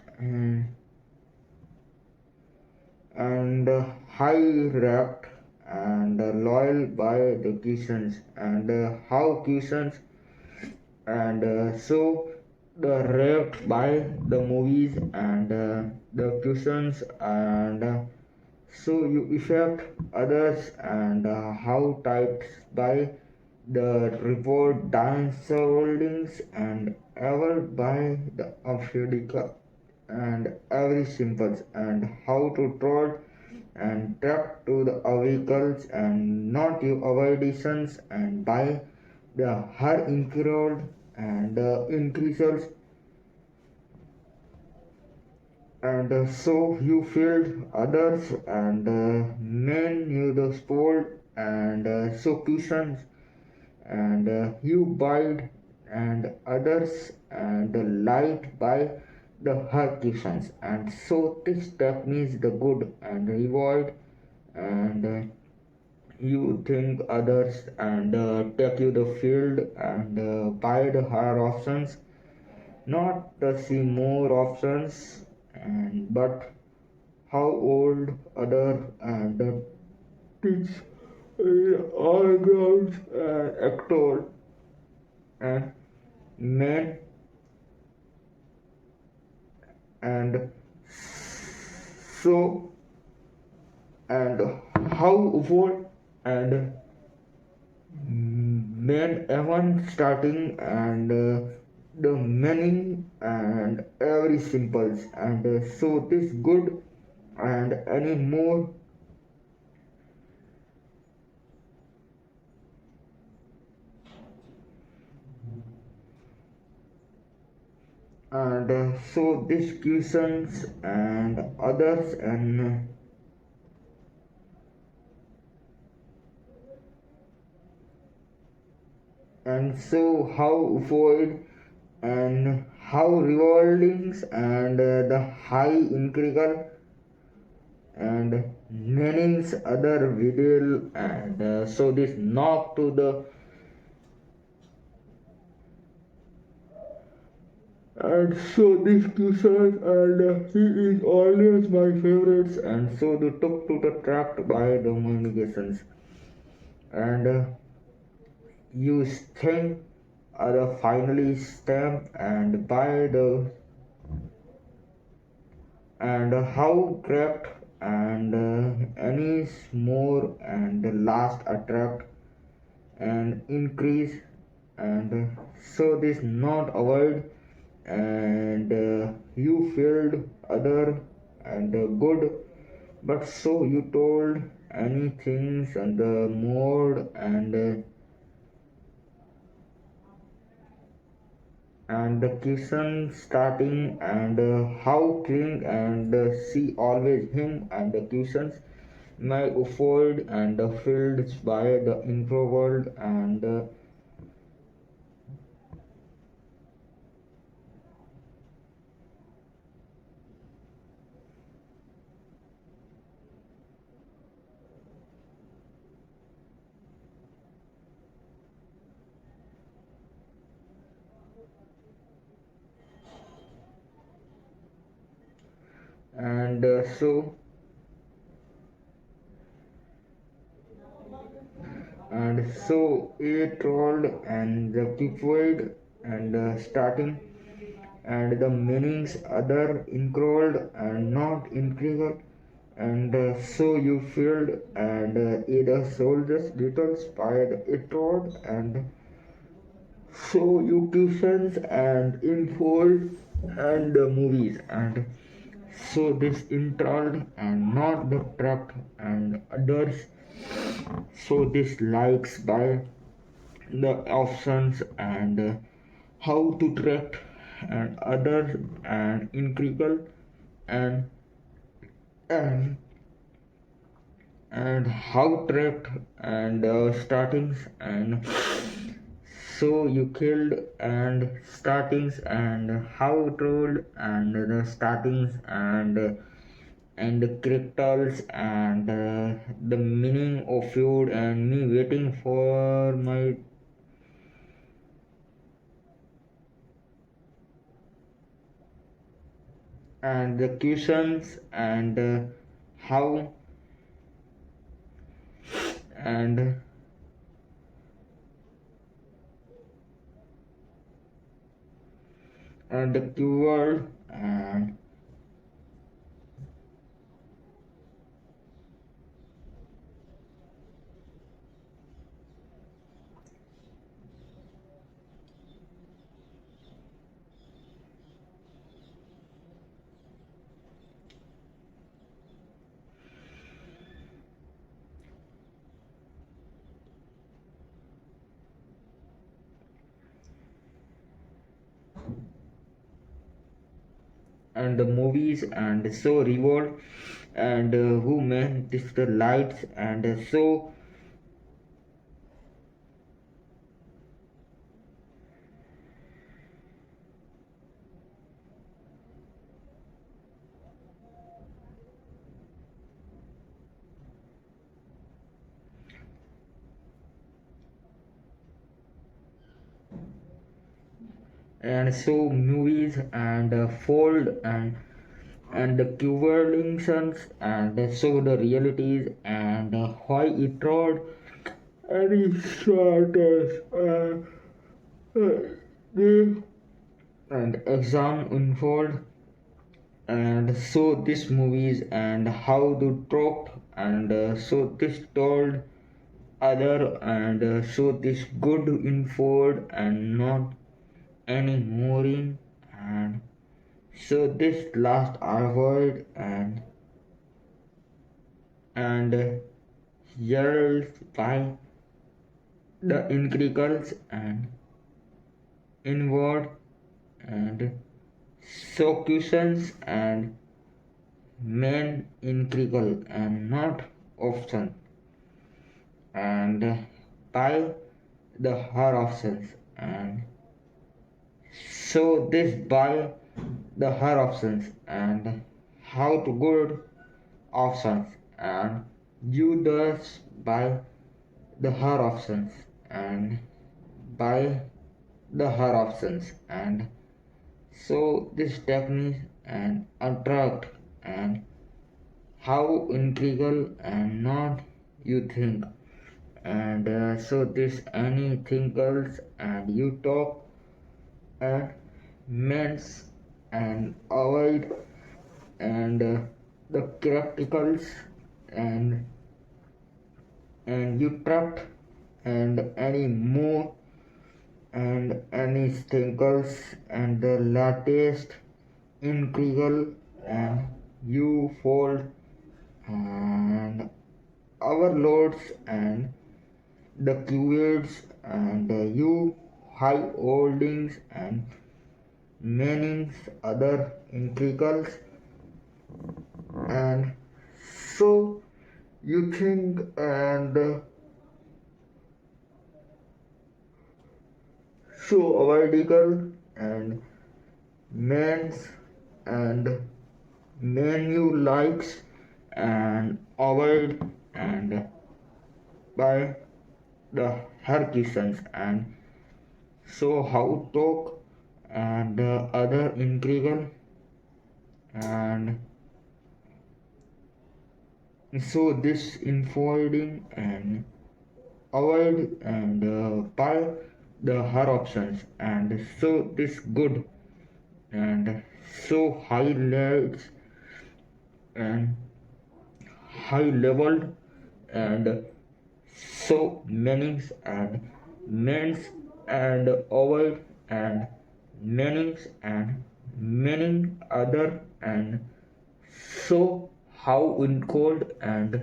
and high wrapped and loyal by the questions and how questions and so the raped by the movies and the questions and so you affect others and how types by the report dance holdings and ever by the Africa and every symbols and how to trot and track to the vehicles and not your avoidations and by the her incurred and increases and so you filled others and men you the sport and so cushions and you bide and others and the light by the her cushions and so this step means the good and reward and you think others and take you the field and buy the higher options not the see more options and but how old other and teach all grounds actor and men and so and how evolved and men even starting and the meaning and every symbols and so this good and any more and so these questions and others and so how void and how rewarding and the high incredible and many other video and so this knock to the and so this Kushan and he is always my favorites and so they took to the track by the communications and you think are finally stamped and by the and how trapped and any more and the last attract and increase and so this not avoid and you felt other and good but so you told anything and the mode and the question starting and how cling and see always him and the questions may afford and filled by the introvert and so and so it rolled and the keyword and starting and the meanings other included and not included and so you feel and either soldiers details by the it rolled and so you questions and infold and the movies and so this intro and not the track and others so this likes by the options and how to track and other and incredible and and and how tracked and startings and so you killed and startings and how told and the startings and the crystals and the meaning of food and me waiting for my and the questions and how and the keyword and the movies and so reward and who made this the lights and so and so movies and fold and the conversations and so the realities and why it road any shortest and exam unfold, and so this movies and how to talk, and so this told other, and so this good info and not any mooring, and so this last avoid, and yelled by the incredicals and inward, and solutions and main incredible and not option, and by the her options, and so this by the her options, and how to good options, and you thus by the her options, and by the her options, and so this technique and attract, and how integral and not you think, and so this anything else, and you talk and means and avoid, and the practicals, and you trapped, and any more, and any stinkles, and the latest incredible, and you fold, and overloads, and the keywords, and you high holdings, and meanings other intricals, and so you think, and so vertical, and men's, and menu likes, and avoid, and by the Hercules, and so how talk, and other incredible, and so this enfolding, and avoid, and by the her options, and so this good, and so highlights, and high leveled, and so meanings, and means, and avoid, and meanings, and meaning other, and so how in cold, and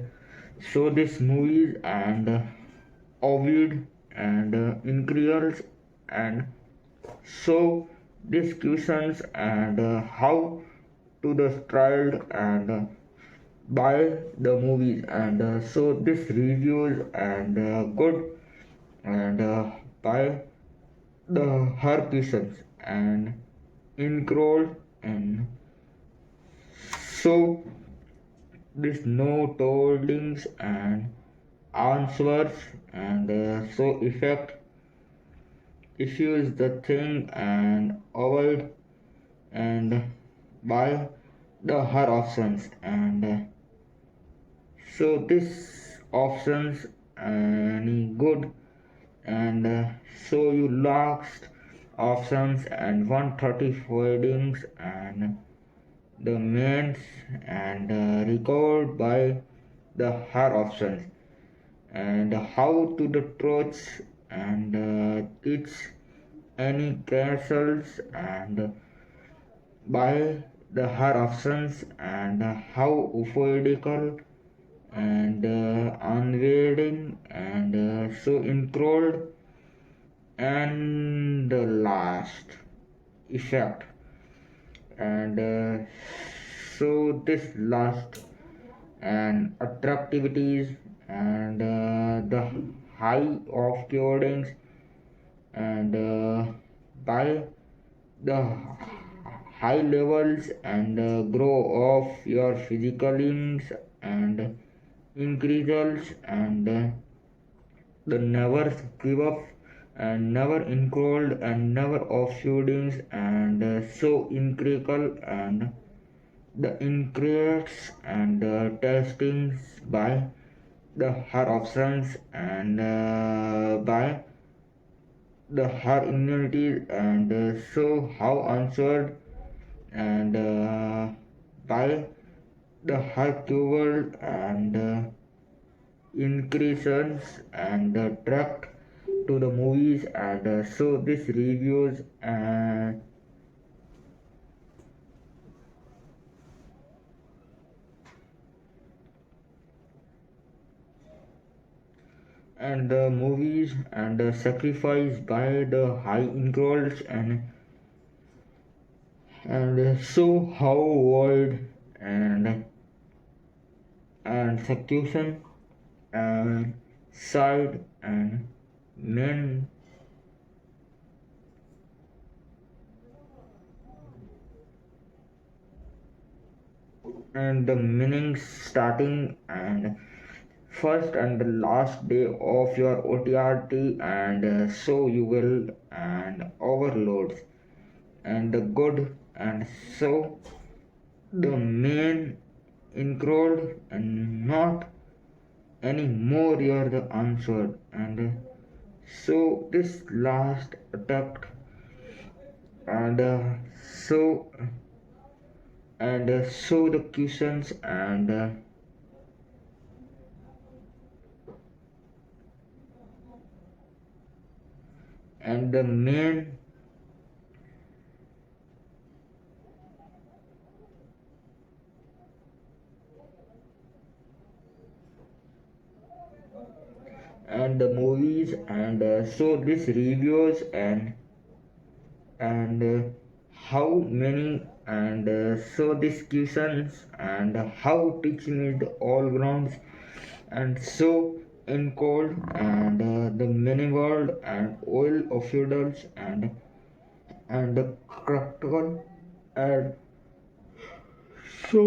so this movies, and ovid, and increals, and so these questions, and how to the child, and by the movies, and so this reviews, and good, and by the her questions, and include, and so this no toldings, and answers, and so effect issues the thing, and avoid, and by the her options, and so this options any good, and so you lost options, and 130 findings, and the mains, and record by the her options, and how to the truths, and it's any castles, and by the her options, and how ufodical, and unweighing, and so include, and the last effect, and so this last, and attractivities, and the high of codings, and by the high levels, and grow of your physicalings, and increases, and the never give up, and never include, and never off shootings, and so incredible, and the increase, and testings by the her options, and by the her immunity and so how answered and by the her world and increases and tracked to the movies and so this reviews and the movies and sacrificed by the high involved and so how world and execution and side and men and the meaning starting and first and the last day of your OTRT and so you will and overloads and the good and so the main include and not any more you're the answered and so this last attack and so so the questions and the main and the movies and so this reviews and how many and so these questions and how teaching is the all grounds and so in cold and the many world and oil of feudals and the critical and so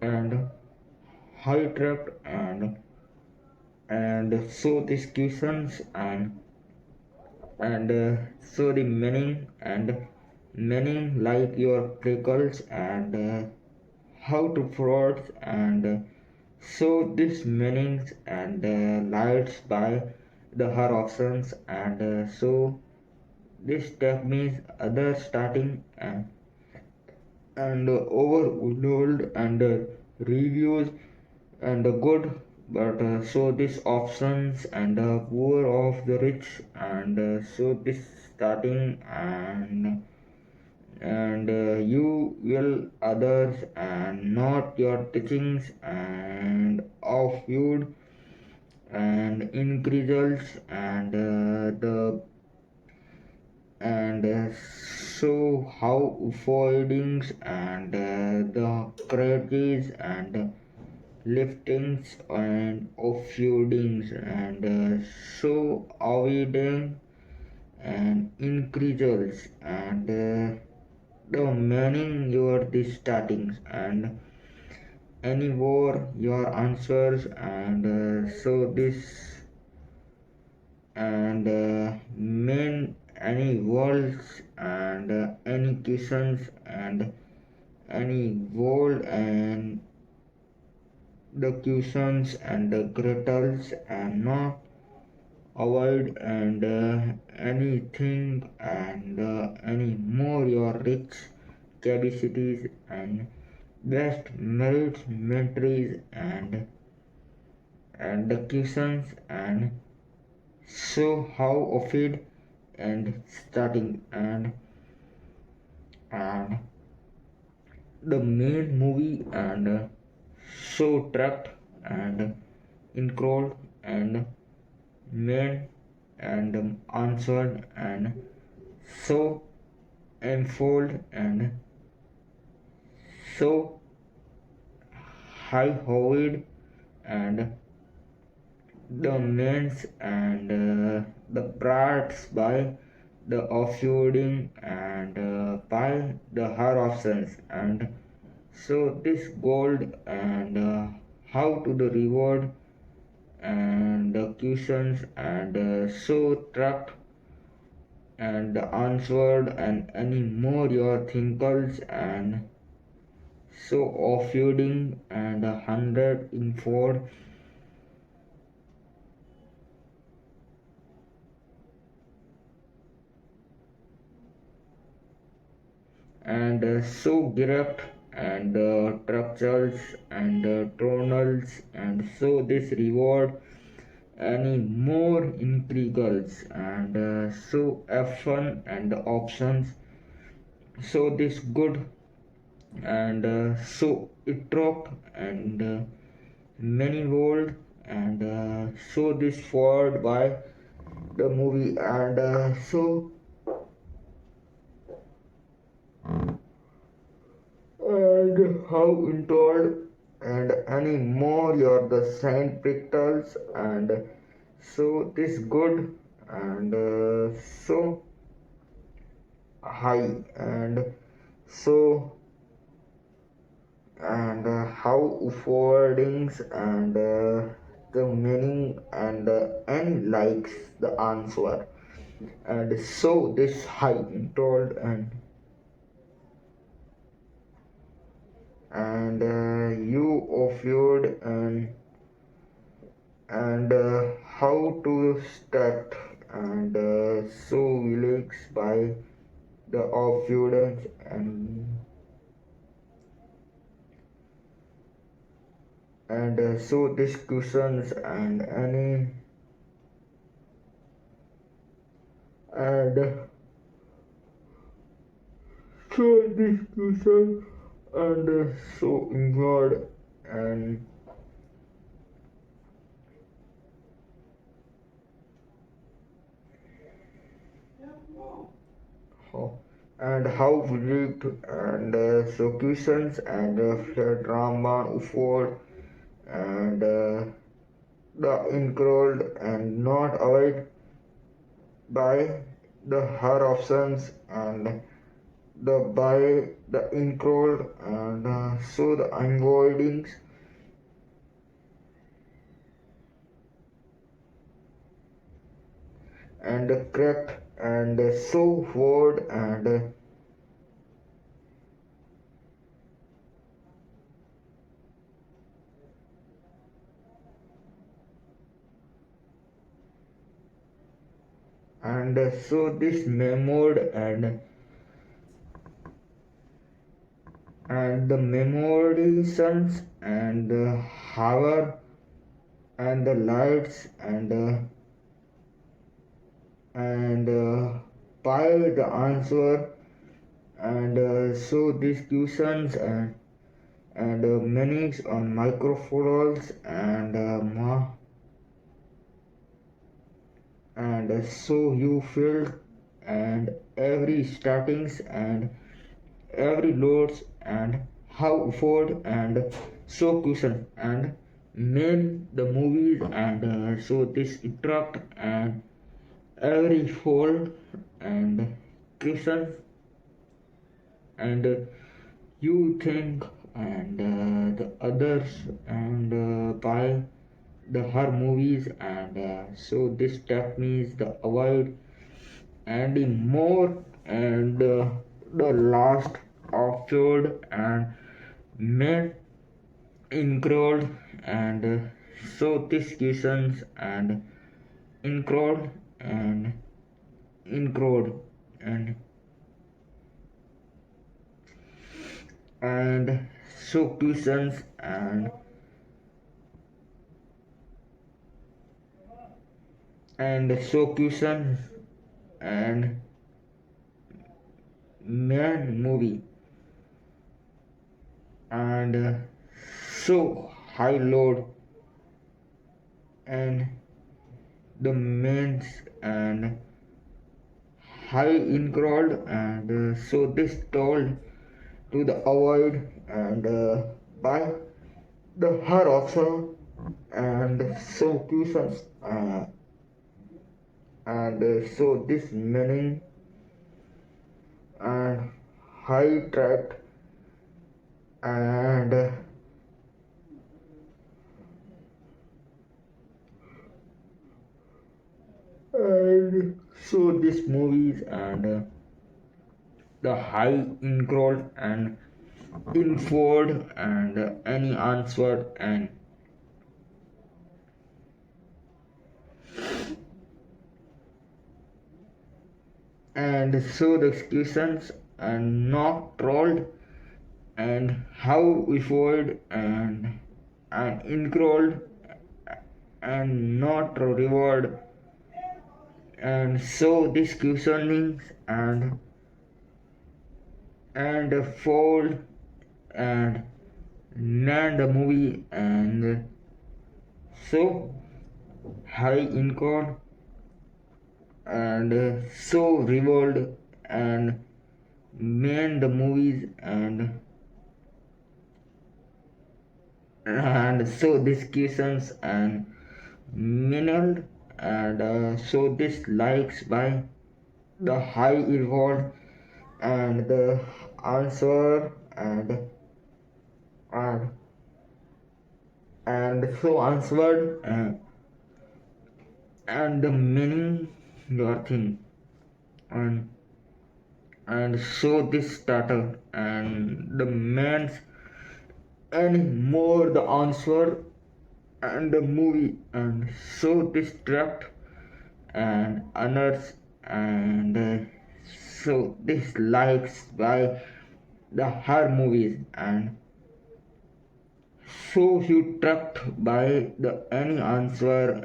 and high trapped and so these questions and so the meaning like your prickles and how to frauds and so this meanings and lights by the her options and so this step means other starting and overload and reviews and good but so this options and poor of the rich and so this starting and you will others and not your teachings and of food and increases and the and so how avoidings and the crazies and liftings and offloadings and so avoiding and increases and the meaning your the startings and anymore your answers and so this and main any worlds and any questions and any world and the questions and the greatals and not avoid and anything and any more your rich capacities and best merits mentries and the questions and so how of it and starting and the main movie and so trapped and included and main and answered and so unfold and so high hovered and the mains and the parts by the offloading and by the her options and so this gold and how to the reward and the questions and so trapped and answered and any more your thinkers and so offloading and 100 in 4 and so direct and structures and tonals, and so this reward any more intrigues and so f1 and options, so this good and so it dropped and many world and so this forward by the movie and so and how intold and any more you're the saint pictures and so this good and so high and so and how forwardings and the meaning and any likes the answer and so this high told and you offered and how to start and so relax by the offudence and so discussions and any and so discussion and so involved and how and how rigged and so questions and drama afford and the incurred and not avoid by the her options and the by the incurred and so the avoidings and correct and so word and so this memored and the memorations and the hour and the lights and by the answer and so these questions and many on microphones and and so you feel and every startings and every loads and how afford and so question and main the movies and so this interact and every fold and question and you think and the others and by the her movies and so this techniques the avoid and the more and the last occurred and made include and so these questions and include and include and and so questions and so questions and man movie and so high load and the mains and high incurred and so this told to the avoid and by the her also and so questions and so this meaning and high track and so these movies and the high include and inferred and any answer and so the questions and not trolled, and how evolved and incrolled and not reward, and so these questionings and fold and man the movie and so high in code and so revolved and man the movies and so these questions and mingled and so this likes by the high evolved and the answer and and so answered and the meaning your thing and and so this started and the man's and more the answer and the movie and so this trapped and honors and so this likes by the her movies and so he trapped by the any answer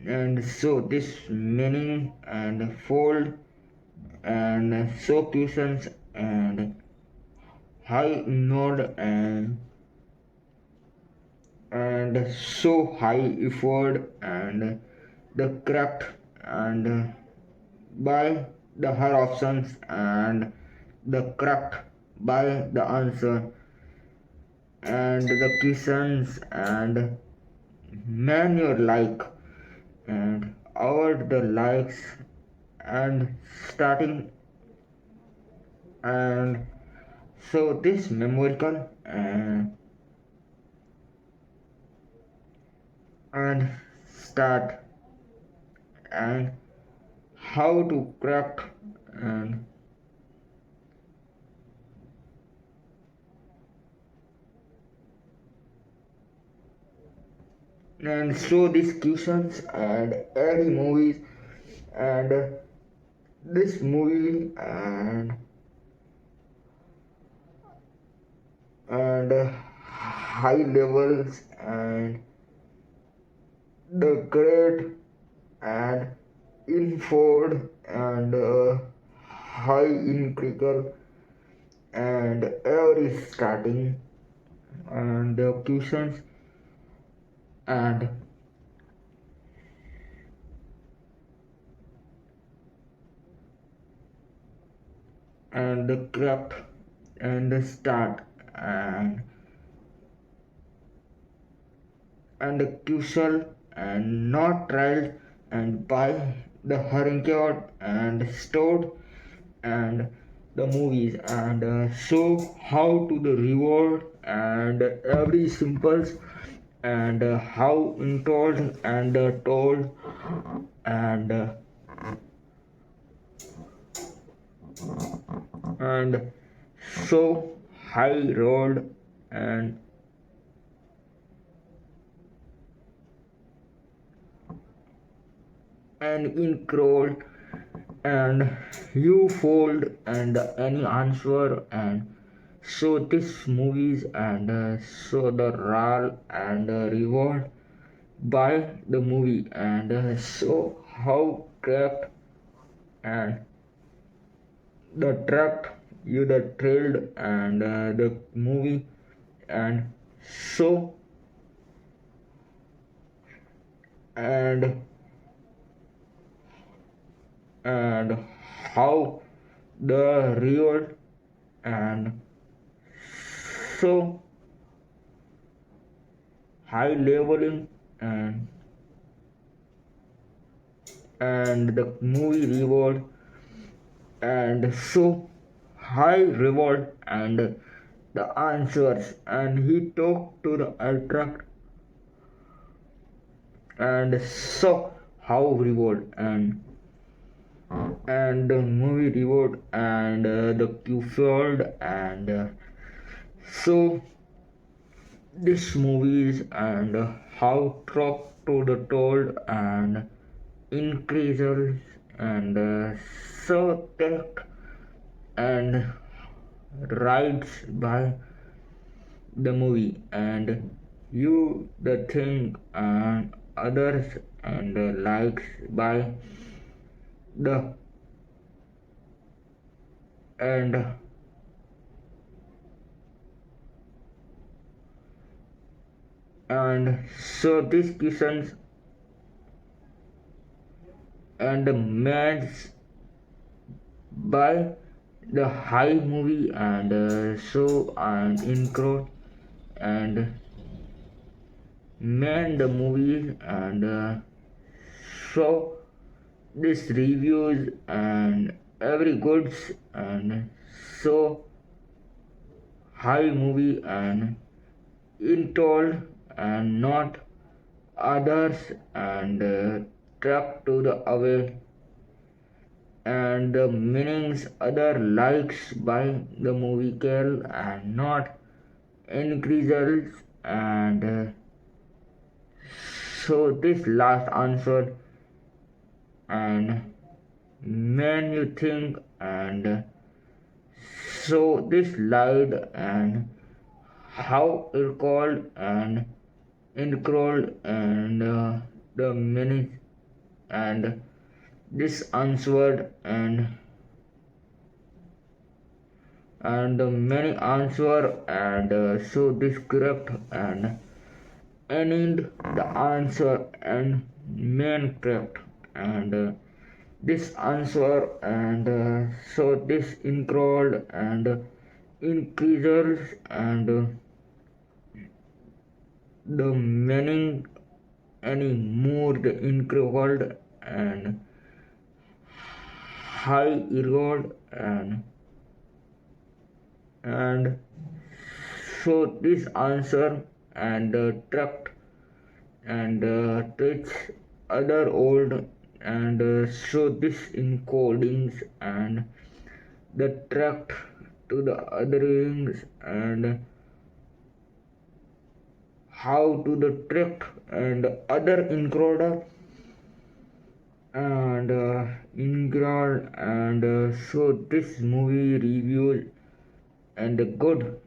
and so this meaning and fold and so questions and high node and so high effort and the craft and by the her options and the craft by the answer and the questions and man your like and our the likes and starting and so this memorial and start and how to craft and show these questions and any movies and this movie and high levels and the great and inford and high in critical and every starting and the questions and the craft and the start and the crucial and not trial and by the hurricane and stored and the movies and show how to the reward and every symbols and how told and told and so high rolled and in crawl and you fold and any answer and so this movies and so the RAL and reward by the movie and so how craft and the trapped you the trailed and the movie and so and and how the real and so high leveling and the movie reward and so high reward and the answers and he talked to the attract and so how reward and the movie reward and the Q-Fold and so this movies and how talk to the told and increases and so tech and rights by the movie and you the thing and others and likes by the and so these questions and matched by the high movie and so and include and man the movie and so this reviews and every goods and so high movie and in told and not others and track to the away and the meanings other likes by the movie kill and not increases and so this last answer and when you think and so this lied and how it called and included and the many and this answered and the many answer and so this correct and ended the answer and main correct and this answer and so this include and increases and the meaning any more the include and high erode and so this answer and tract and teach other old and so this encodings and the tract to the other rings and how to the tract and other encoder and ingral and so this movie review and good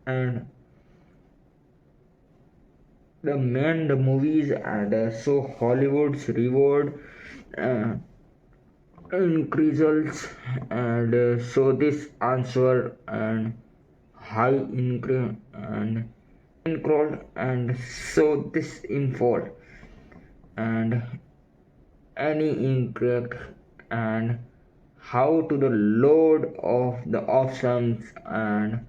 and the man the movies and so Hollywood's reward uh, increases and so this answer and high increase and increase and so this info and any incorrect and how to the load of the options and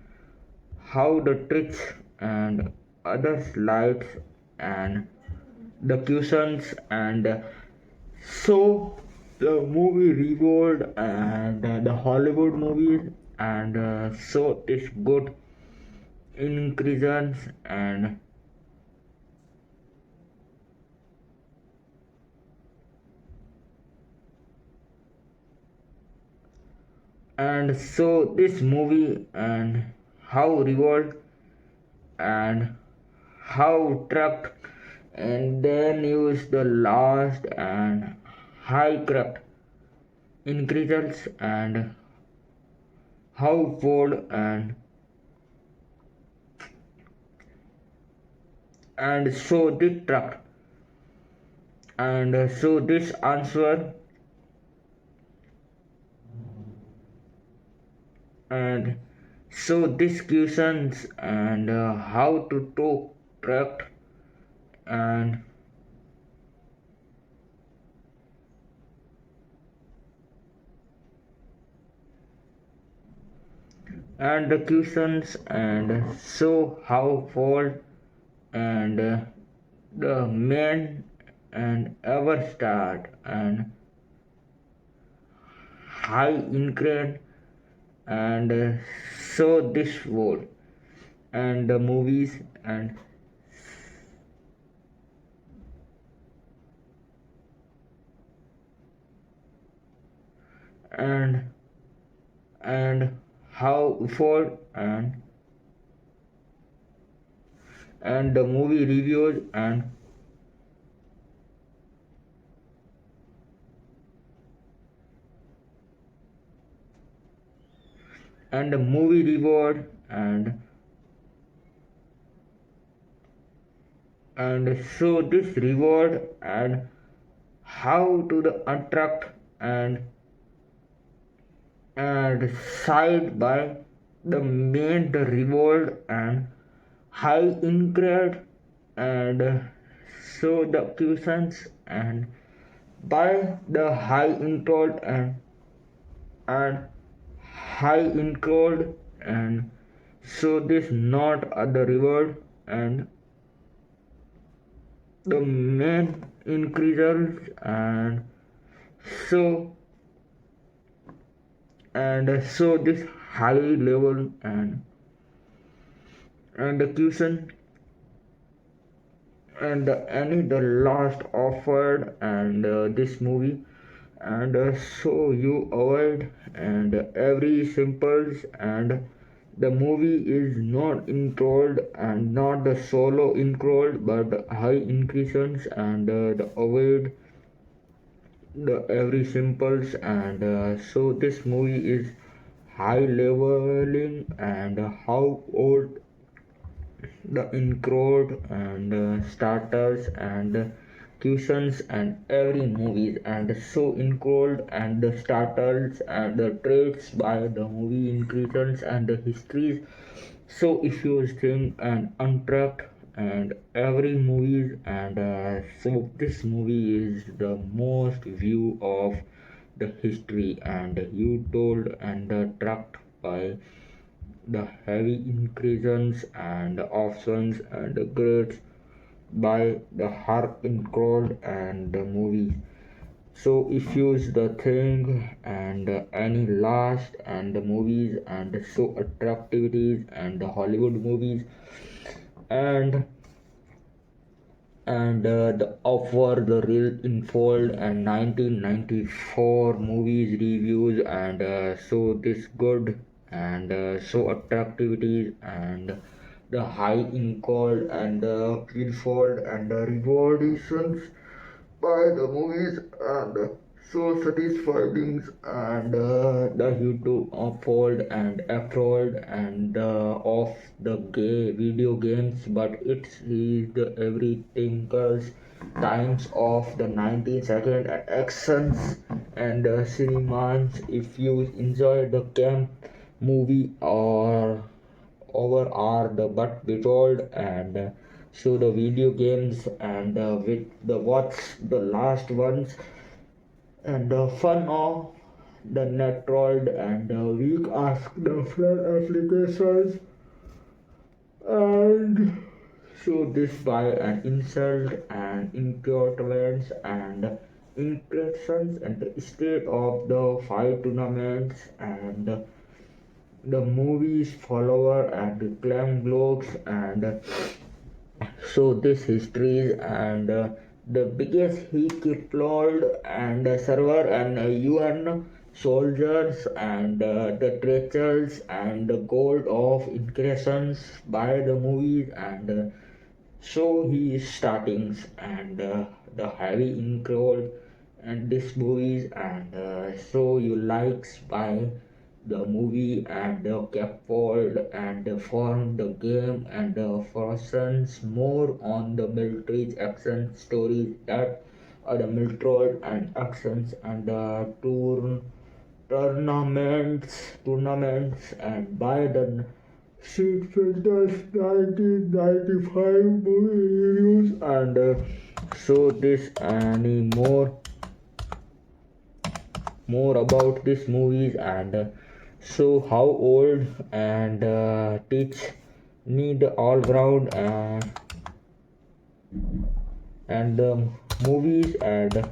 how the tricks and other slides and the questions and so the movie revolved and the Hollywood movies and so it's good increases and so this movie and how revolved and how tracked and then use the last and high craft increases and how fold and so this track and so this answer and so these questions and how to track and the questions and so how fold and the main and ever start and high increment and so this world and the movies and and how for and the movie reviews and and the movie reward and so this reward and how to the attract and side by the main the reward and high increase and so the questions and by the high include and high include and so this not the reward and the main increases so so this high level and the question and any the last offered and this movie and so you avoid and every simples and the movie is not included and not the solo included but the high increases and the avoid the every simples and so this movie is high leveling and how old the include and starters and cuisines and every movies and so include and the starters and the traits by the movie increases and the histories so if you think and untracked and every movies and so this movie is the most view of the history and you told and tracked by the heavy increases and options and the grades by the harp include and the movies so if use the thing and any last and the movies and so attractivities and the Hollywood movies and the offer the real unfold and 1994 movies reviews and so this good and so attractivities and the high in call and the unfold and the rewardations by the movies and so satisfying and the YouTube uphold and uphold and of the gay video games but it is the everything else times of the 19 second actions and cinemas if you enjoy the camp movie or over are the but withhold and show the video games and with the what's the last ones and the fun of the net trolled and weak ask the friend applications and so this by an insult and incompetence and impressions and the state of the five tournaments and the movies follower and the clam globes and so this histories and the biggest he killed and server and UN soldiers and the treasures and the gold of increations by the movies and so he is startings and the heavy include and this movies and so you likes by the movie and the scaffold and the form the game and the focuses more on the military action stories that are the military and actions and the tournaments and by the Street Fighters 1995 movie reviews and so this any more about these movies and so how old and teach need all round and the movies and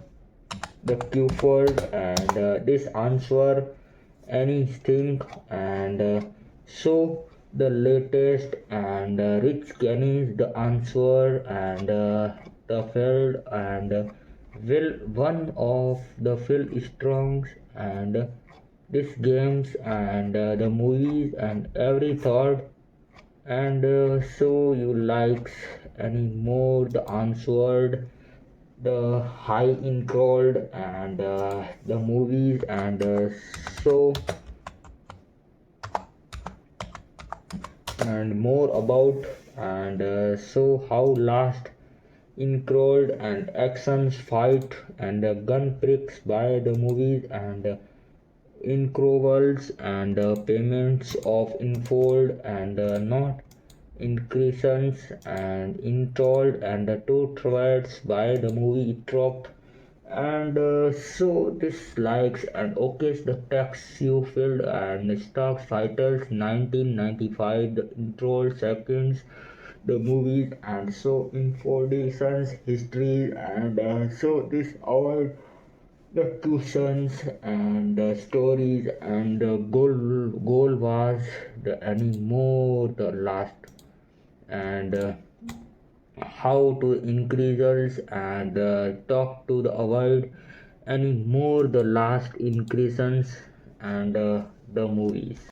the Q-fold and this answer anything and so the latest and Rich Kenny's the answer and the field and will one of the film strongs and these games and the movies and every thought and so you likes any more the answered the high in cold and the movies and so and more about and so how last include and actions fight and gun pricks by the movies and increvals and payments of infold and not increases and installed and the two threads by the movie dropped and so this likes and okays the text you filled and stock titles 1995 the intro seconds the movies and so informations history and so this all the questions and the stories and the goal was the anymore the last and how to increases and talk to the avoid any more the last increases and the movies.